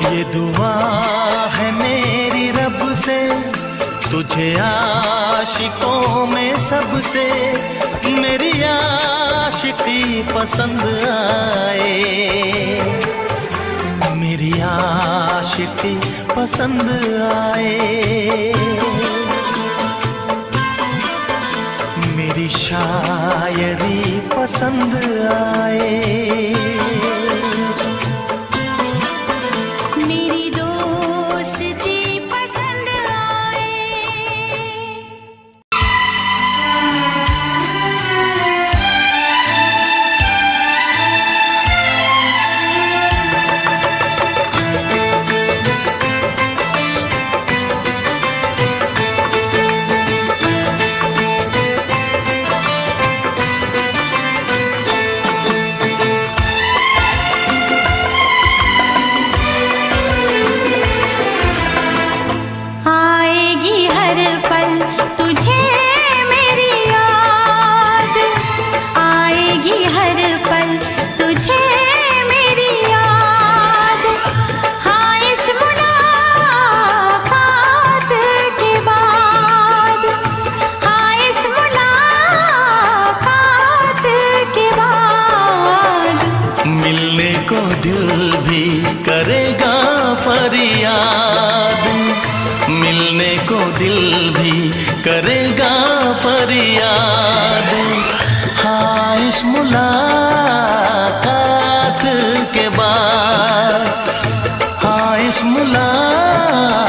ये दुआ है मेरी रब से, तुझे आशिकों में सबसे मेरी आशिकी पसंद आए। मेरी आशिकी पसंद आए। मेरी शायरी पसंद आए, मेरी दोस्ती पसंद आए। आएगी हर पल तुझे मेरी याद, आएगी हर पल तुझे मेरी याद। हाँ इस मुलाकात के बाद, हाँ इस मुलाकात के बाद मिलने को दिल भी करेगा फरियाद, मिलने को दिल भी करेगा फरियाद। हाँ इस मुलाकात के बाद, हाँ इस मुलाकात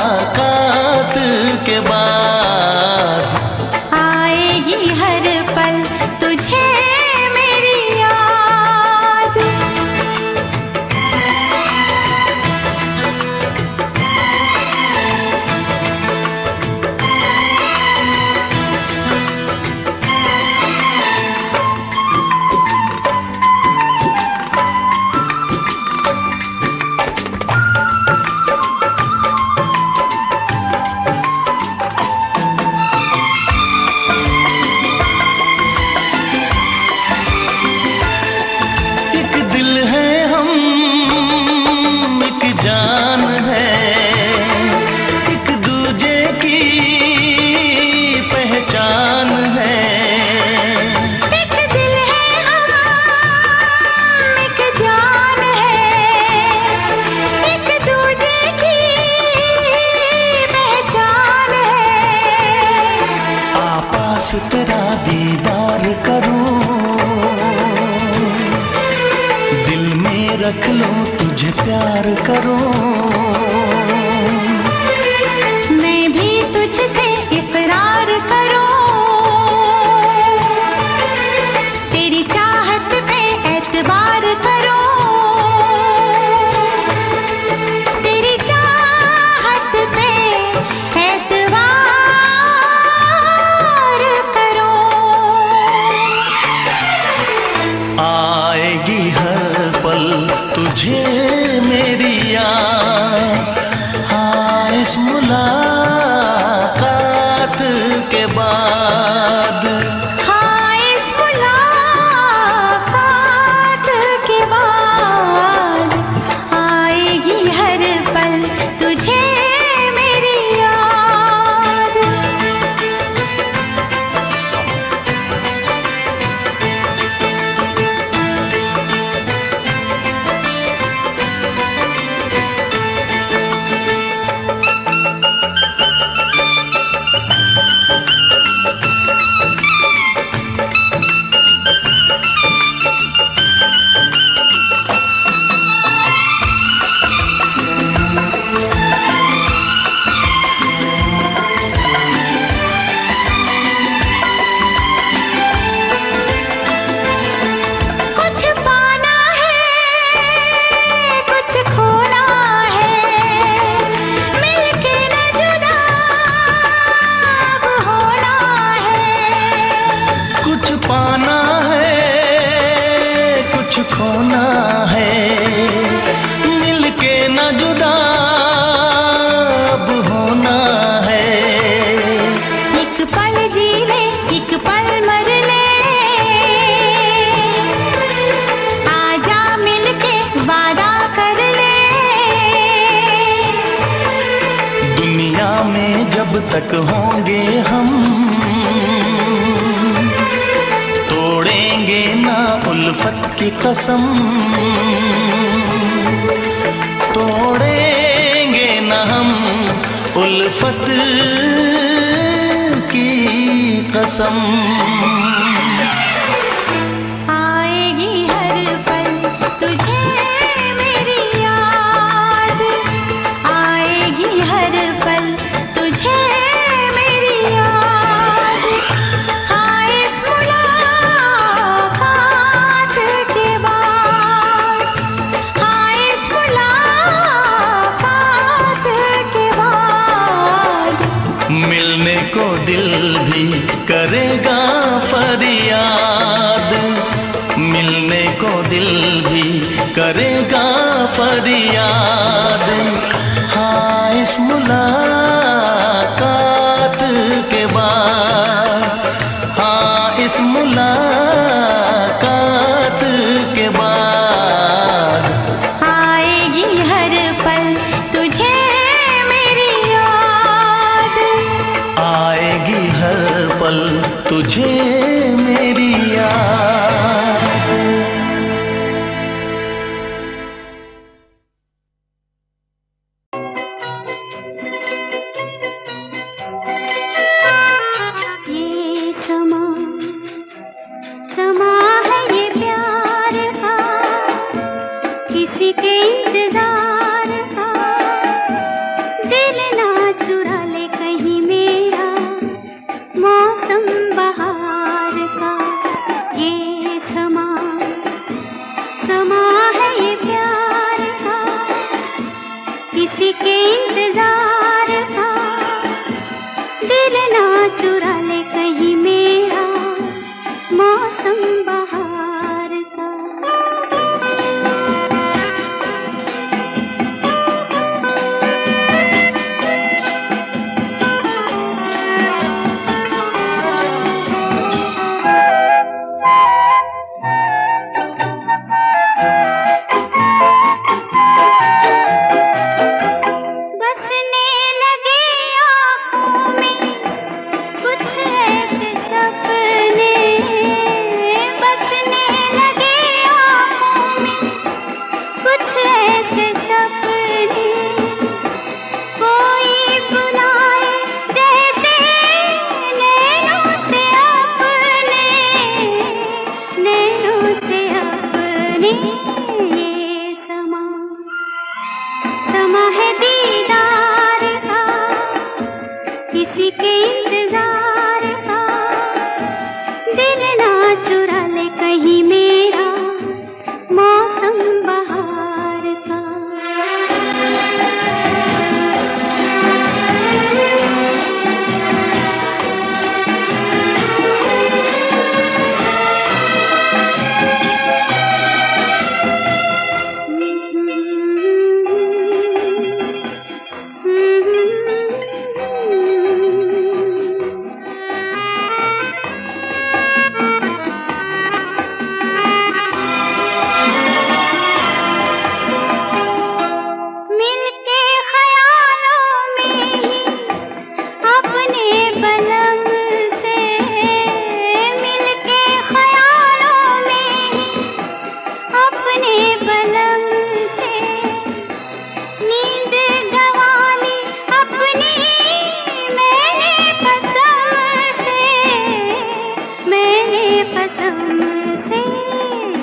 के बाद आएगी हर पल तुझे मेरी याद। एक दिल है हम, एक जान है, एक दूजे की पहचान है। एक दिल है हम, एक जान है, एक दूजे की पहचान है। आपास तेरा दीदार करूं, दिल में रख लूं तुझे प्यार करूं। मैं भी तुझसे इकरार करूं, तेरी चाहत पे एतबार करूं, तेरी चाहत पे एतबार करूं। आएगी हर पल तुझे मेरी याद, हाँ इस मुलाकात के बाद। हाँ इस मुलाकात के बाद आएगी हर पल तुझे मेरी याद। कुछ पाना है, कुछ खोना है, मिलके न जुदा अब होना है। कुछ पाना है, कुछ खोना है, मिलके न जुदा अब होना है। एक पल जी ले, एक पल मर ले, आजा मिलके वादा कर ले। दुनिया में जब तक होंगे हम, तोड़ेंगे ना उल्फत की कसम, तोड़ेंगे ना हम उल्फत की कसम। आएगी हर पल तुझे मेरी याद, आएगी हर पल तुझे मेरी याद। हाँ इस मुलाकात के बाद, हाँ इस मुलाकात के बाद मिलने को दिल भी करेगा फरियाद, मिलने को दिल भी करेगा फरियाद। हाँ इस मुलाकात के बाद, हाँ इस मुलाकात के बाद आएगी हर पल तुझे मेरी याद, आएगी हर पल तुझे मेरी याद। ये समा समा है ये प्यार का, किसी के इंतजार का। दिल ना चुरा ले कहीं मेरा मौसम बहार का। ये समा समा है ये प्यार का, किसी के इंतजार का। दिल ना चुरा ले कहीं मेरा मौसम बहार का। बसने लगे आँखों में कुछ ऐसे सपने, बसने लगे आँखों में कुछ ऐसे सपने। कोई बुलाए जैसे नैनों से अपने, नैनों से अपने। ये समा समा है दीदार का, किसी के इंतजार का। दिल ना चुरा ले कहीं मेरा मौसम बहार का। मिलके ख्यालों में ही अपने बलम से, मिलके ख्यालों में ही अपने बलम से। नींद गंवाली अपनी मैंने कसम से, मैंने कसम से।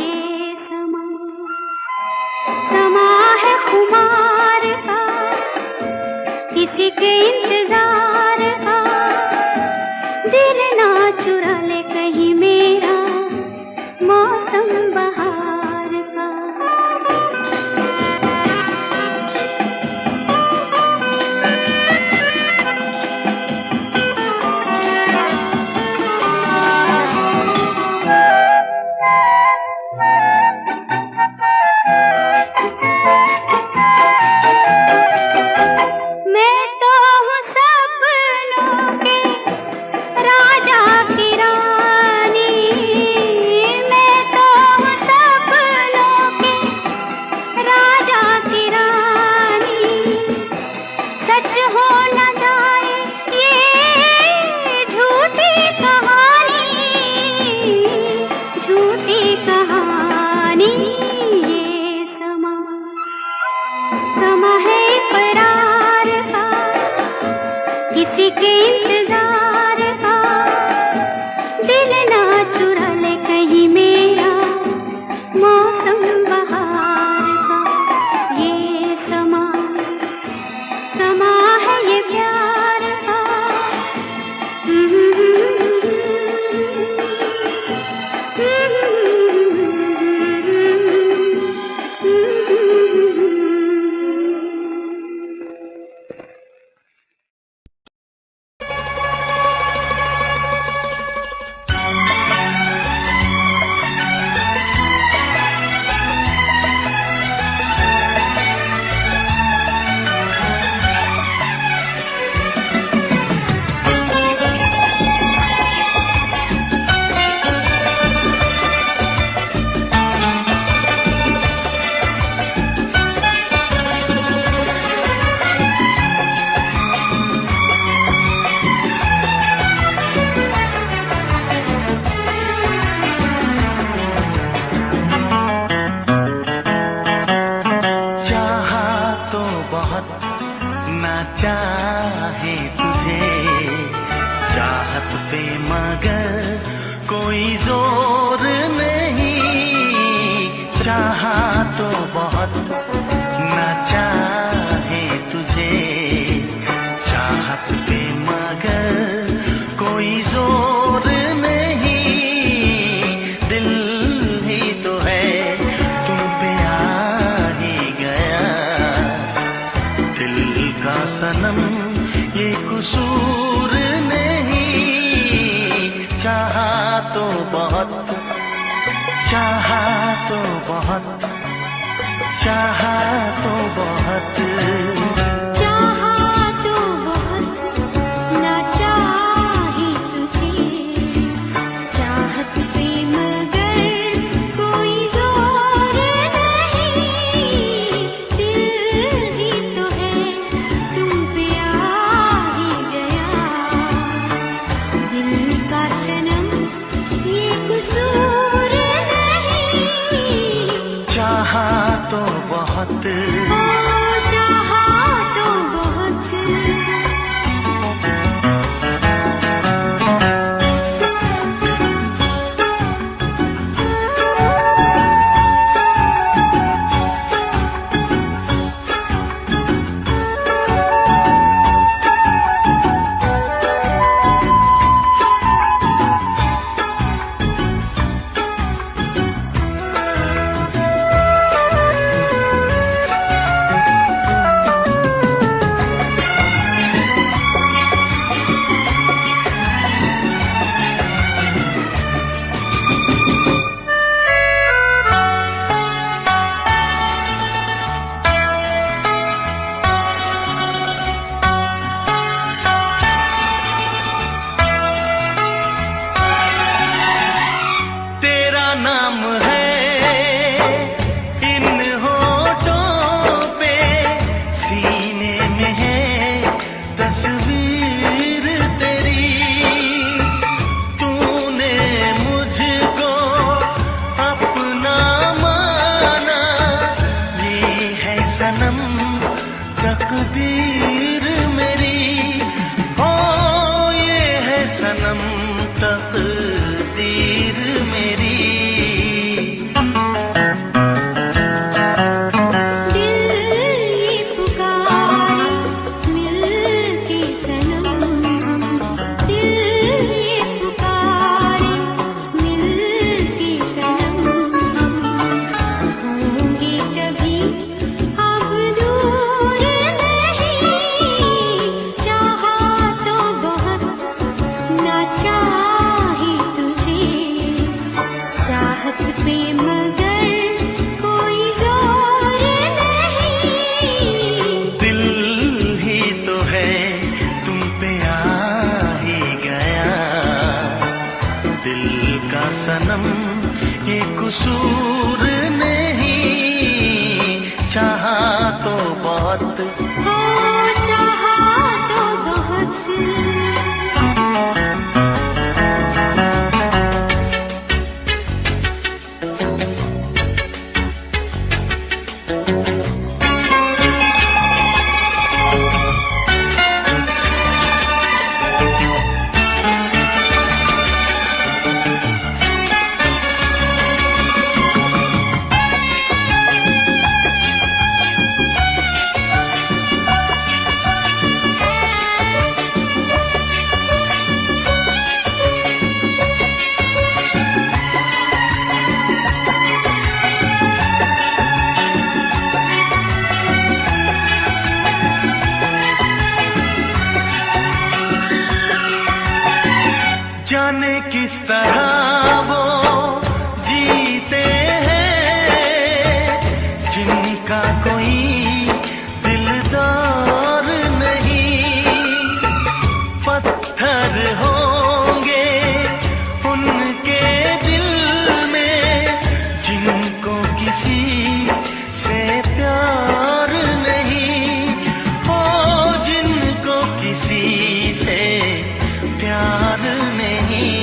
ये समा समा है खुमार का, किसी के इंतजार का। दिल ना चुरा ले कहीं मेरा मौसम बहार का। मैं तो हूँ सपनों के राजा की रानी, मैं तो हूँ सपनों के राजा की रानी। सच हो न जाए ये झूठी कहानी, झूठी कहानी। ये समा समा है इकरार का, किसी के इंतजार का। ना चाहे तुझे चाहत पे मगर कोई जोर नहीं, चाहा तो बहुत ना चाहे तुझे चाहत पे मगर कोई जोर नहीं, दिल ही तो है तुम पे आ ही गया, दिल का सनम ये कसूर नहीं, चाहा तो बहुत, चाहा तो बहुत, चाहा तो बहुत, चाहा तो बहुत ना चाहे तुझे चाहत पे मगर कोई जोर नहीं, दिल ही तो है तुम पे आ ही गया, दिल का सनम ये कसूर नहीं, चाहा तो बहुत, चाहा तो बहुत। तेरा नाम है इन होठों पे, सीने में है तस्वीर तेरी, तूने मुझको अपना माना, ये है सनम तकदीर मेरी, ओ ये है सनम तकदीर मेरी। दिल ये पुकारे मिल के सनम हम, दिल ये पुकारे मिल के सनम हम, होंगे कभी अब दूर नहीं, चाहा तो बहुत ना चाहे तुझे चाहत पे मगर कोई जोर नहीं, दिल ही तो है तुम पे आ ही गया, दिल का सनम ये कसूर नहीं, चाहा तो बहुत, चाहा तो बहुत। जाने किस तरह वो जीते हैं जिनका कोई दिलदार नहीं, पत्थर होंगे उनके दिल में जिनको किसी से प्यार नहीं, ओ जिनको किसी से प्यार नहीं।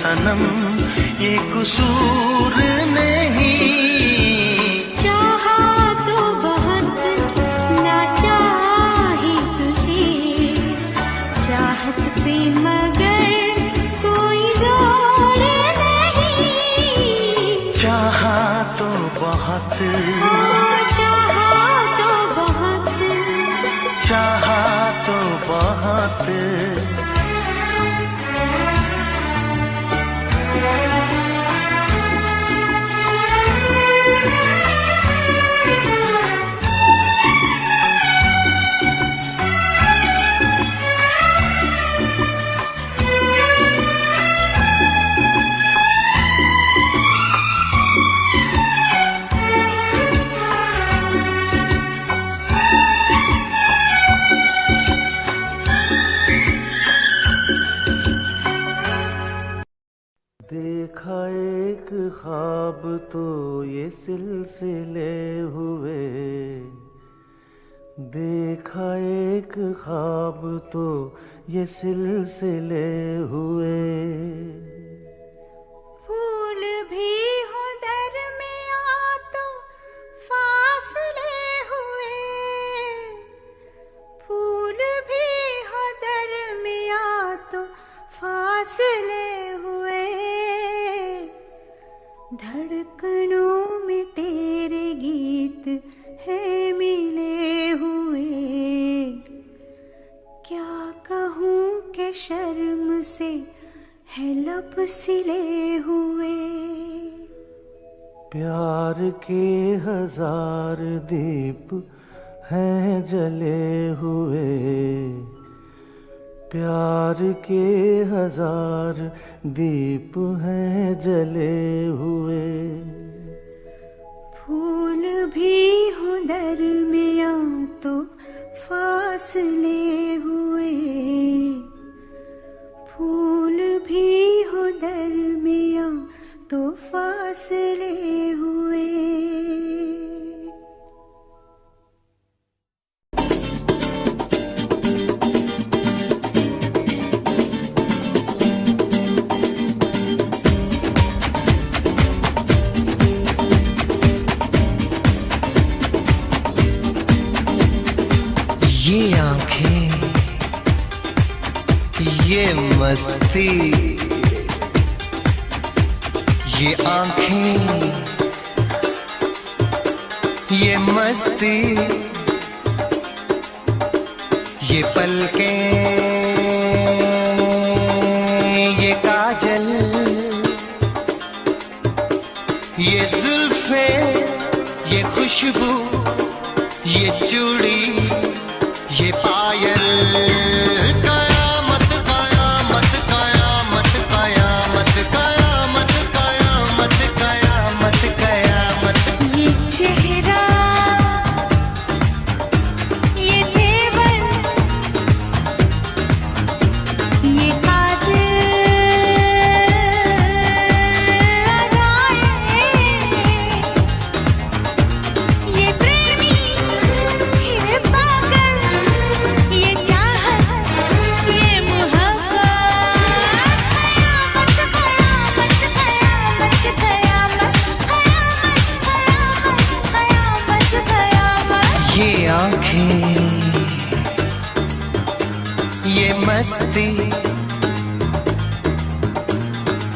सनम ये कसूर नहीं। चाहा तो बहुत ना चाही तुझे, चाहत पे मगर कोई जोर नहीं। चाहा तो बहुत, चाहा तो बहुत, चाहा तो बहुत। देखा एक ख्वाब तो ये सिलसिले हुए, देखा एक ख्वाब तो ये सिलसिले हुए। फूल भी हो दरमिया तो फासले हुए, फूल भी हो दरमिया तो फासले हुए। धड़कनों में तेरे गीत है मिले हुए। क्या कहूँ कि शर्म से है लब सिले हुए। प्यार के हजार दीप हैं जले हुए, प्यार के हजार दीप हैं जले हुए। फूल भी हो दरमिया तो फासले हुए, फूल भी हो दरमिया तो फासले हुए। ये आंखें, ये मस्ती, ये आंखें, ये मस्ती, ये पलकें, ये काजल, ये जुल्फे, ये खुशबू, ये चूड़ी, ये पायल। कयामत कयामत कयामत कयामत कयामत कयामत कयामत कयामत। ये चेहरा, ये तेवर, ये ये प्रेमी, ये पागल, ये चाहत, ये मोहब्बत। कयामत कयामत कयामत कयामत कयामत कयामत। ये आंखें, ये मस्ती,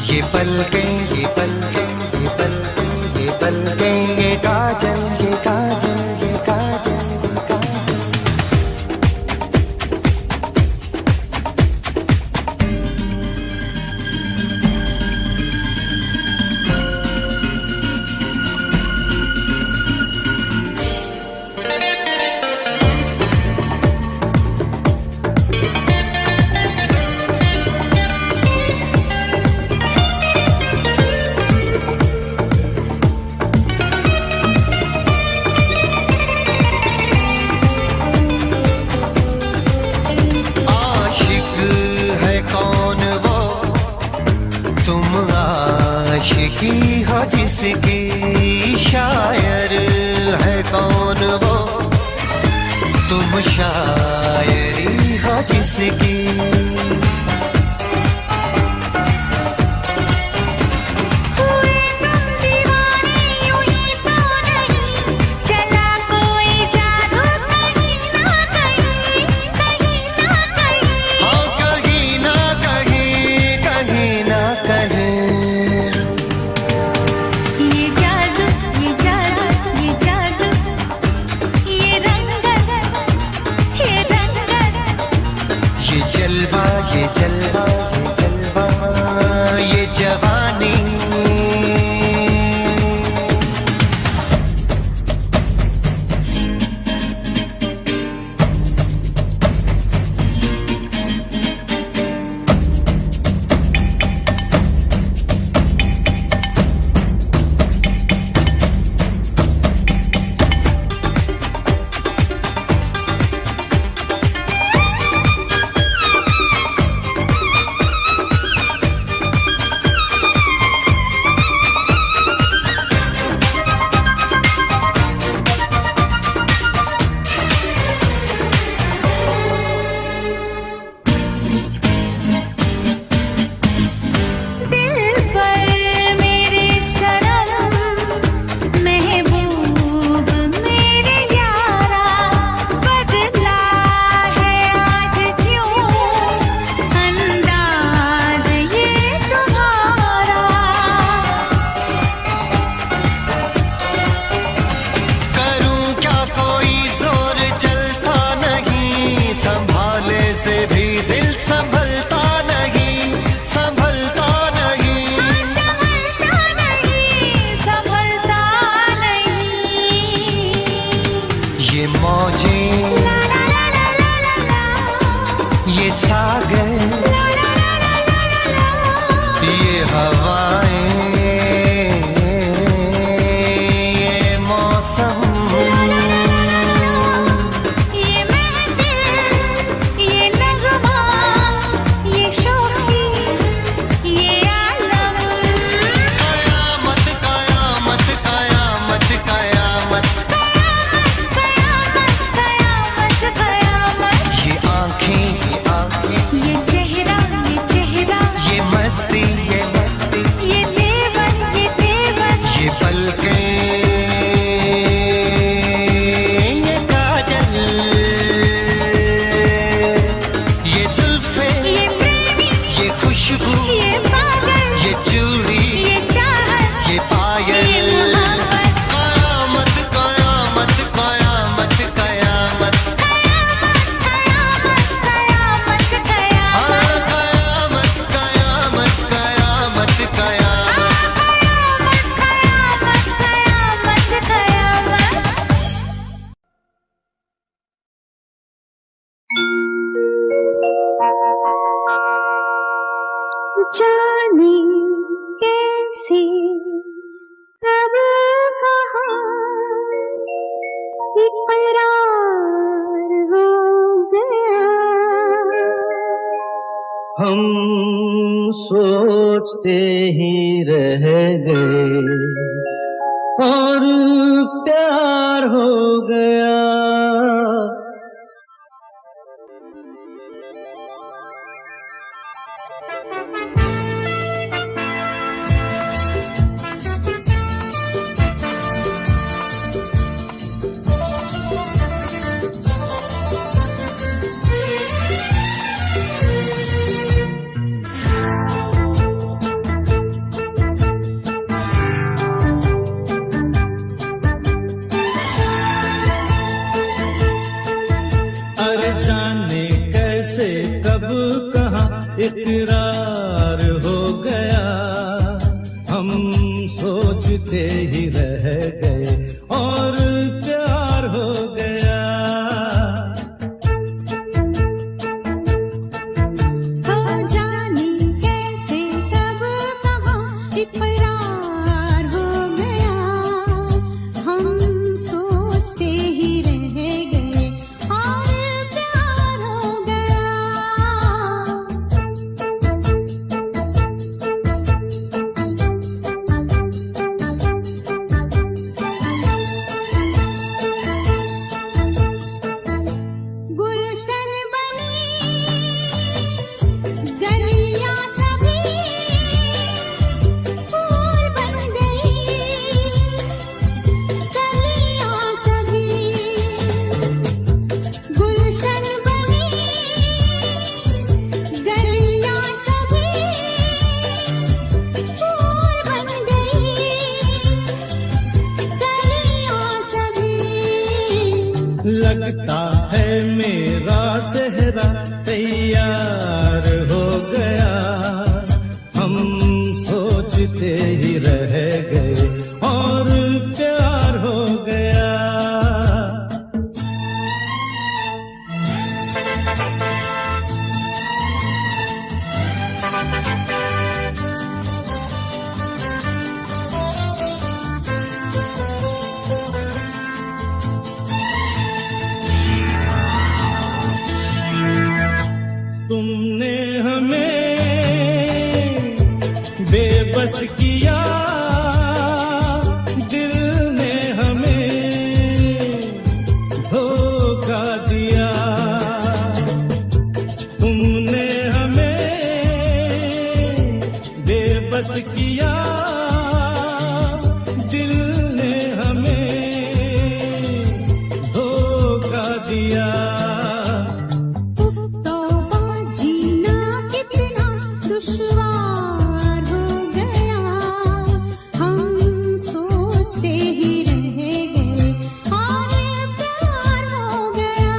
ये पलकें, ये पलकें, ये पलकें, ये पलकें, ये काजल, ये काजल, ये काजल, ये काजल। आशिकी हो जिसकी, शायर है कौन वो, तुम शायरी हो जिसकी। जलवा ये जलवा ये जलवा ये जवानी ये सागर ये हवाएं ये मौसम ये महफिल ये नगमा ये शोखी ये आलम कयामत कयामत कयामत कयामत कयामत कयामत ये आँखें ये चेहरा ये मस्ती ये देवन ये पलकें ये काजल ये जुल्फे ये प्रेमी ये खुशबू ये पागल ये चूड़ी ये चाहत ये पायल ये मोहब्बत कयामत कयामत कयामत कयामत कयामत कयामत कयामत कयामत कयामत कयामत जाने कैसे कब कहाँ इकरार हो गया हम सोचते ही रह गए और प्यार हो गया। अरे जाने कैसे कब कहाँ इकरार हो गया, हम सोचते ही रह गए और प्यार हो गया। हो जाने कैसे कब कहाँ इकरार हो गया, हम सोचते ही रह गए और प्यार हो गया। हमें बेबस किया, दिल ने हमें धोखा दिया। तुमने हमें बेबस किया, दिल ने हमें धोखा दिया। दुश्वार हो गया, हम सोचते ही रह गए और प्यार हो गया।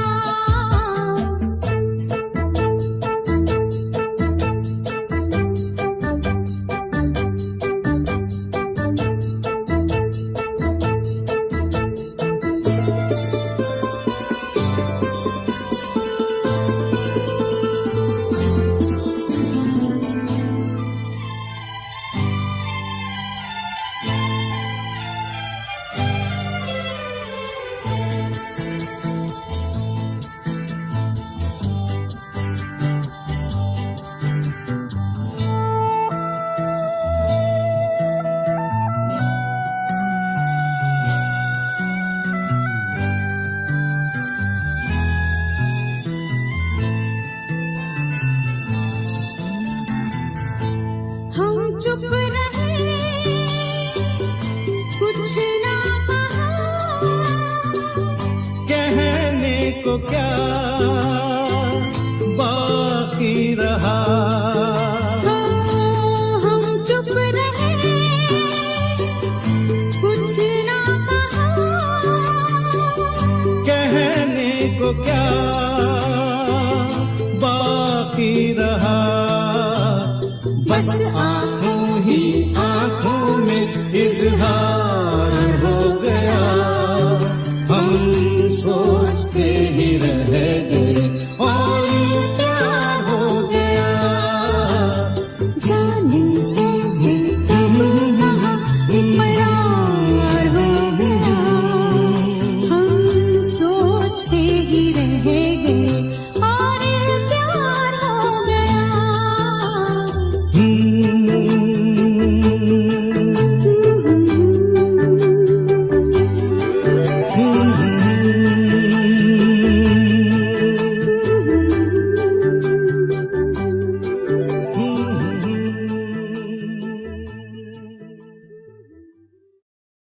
हम चुप रहे, कुछ ना कहा, कहने को क्या